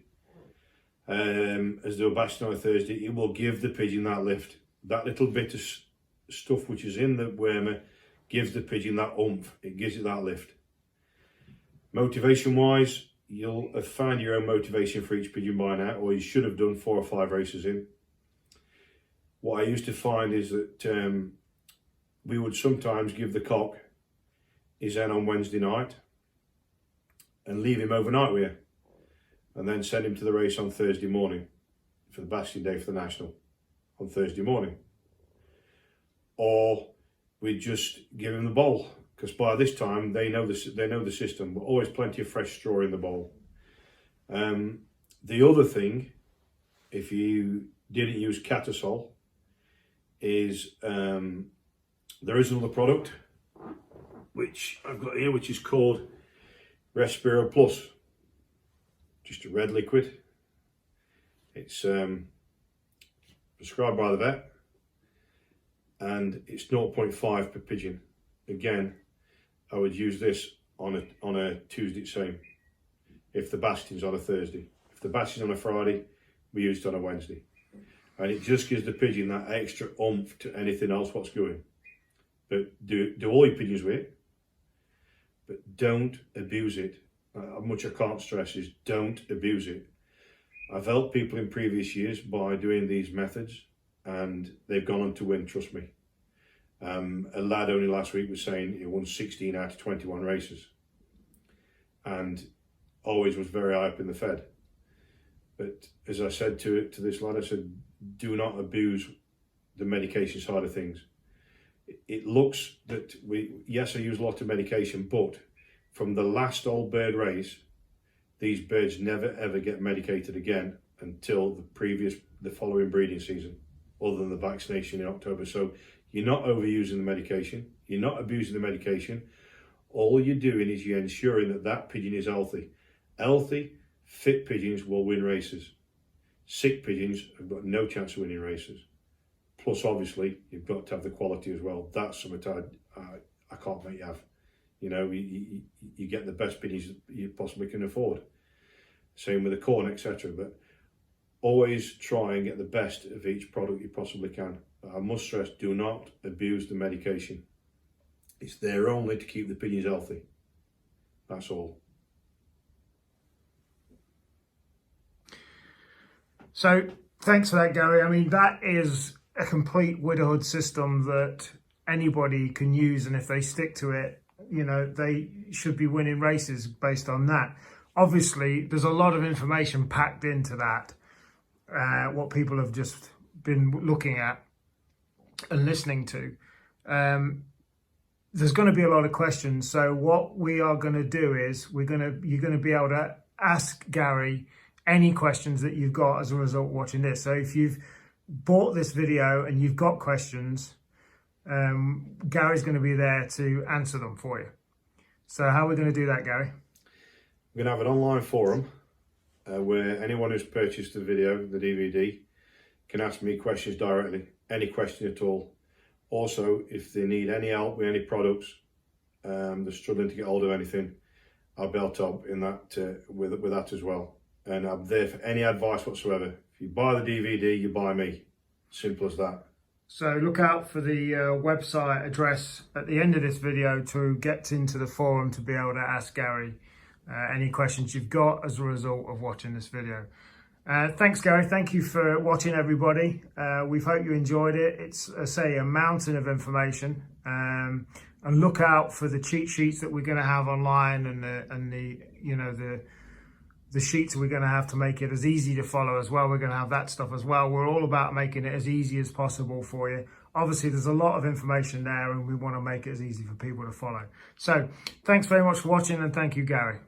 as the basting on a Thursday, it will give the pigeon that lift. That little bit of stuff which is in the wormer gives the pigeon that oomph. It gives it that lift. Motivation wise, you'll have found your own motivation for each pigeon by now, or you should have done 4 or 5 races in. What I used to find is that we would sometimes give the cock his hen on Wednesday night and leave him overnight with you, and then send him to the race on Thursday morning for the basking day for the national on Thursday morning. Or we'd just give him the bowl, because by this time they know the system, but always plenty of fresh straw in the bowl. The other thing, if you didn't use Catasol, is there is another product which I've got here, which is called Respiro Plus. Just a red liquid. It's prescribed by the vet, and it's 0.5 per pigeon. Again, I would use this on a Tuesday, same. If the basting's on a Thursday, if the basting's on a Friday, we use it on a Wednesday, and it just gives the pigeon that extra oomph to anything else what's going. But do all your pigeons with it, but don't abuse it. How much I can't stress is don't abuse it. I've helped people in previous years by doing these methods, and they've gone on to win, trust me. A lad only last week was saying he won 16 out of 21 races, and always was very high up in the Fed. But as I said to this lad, I said, do not abuse the medication side of things. It looks that yes, I use a lot of medication, but from the last old bird race, these birds never ever get medicated again until the following breeding season, other than the vaccination in October. So you're not overusing the medication, you're not abusing the medication. All you're doing is you're ensuring that that pigeon is healthy. Healthy, fit pigeons will win races. Sick pigeons have got no chance of winning races. Plus, obviously, you've got to have the quality as well. That's something I can't make you have. You know, you get the best pigeons you possibly can afford. Same with the corn, etc. But always try and get the best of each product you possibly can. But I must stress, do not abuse the medication. It's there only to keep the pigeons healthy. That's all. So thanks for that, Gary. I mean, that is a complete Widowhood system that anybody can use, and if they stick to it, you know, they should be winning races based on that. Obviously, there's a lot of information packed into that, what people have just been looking at and listening to. There's going to be a lot of questions. So what we are going to do is you're going to be able to ask Gary any questions that you've got as a result of watching this. So if you've bought this video and you've got questions, Gary's going to be there to answer them for you. So how are we going to do that, Gary? We're going to have an online forum where anyone who's purchased the video, the DVD, can ask me questions directly, any question at all. Also, if they need any help with any products, they're struggling to get hold of anything, I'll be able to help in that with that as well. And I'm there for any advice whatsoever. If you buy the DVD, you buy me. Simple as that. So look out for the website address at the end of this video to get into the forum to be able to ask Gary any questions you've got as a result of watching this video. Thanks, Gary. Thank you for watching, everybody. We hope you enjoyed it. It's, I say, a mountain of information. And look out for the cheat sheets that we're going to have online, and the the sheets we're going to have to make it as easy to follow as well. We're going to have that stuff as well. We're all about making it as easy as possible for you. Obviously, there's a lot of information there, and we want to make it as easy for people to follow. So thanks very much for watching, and thank you, Gary.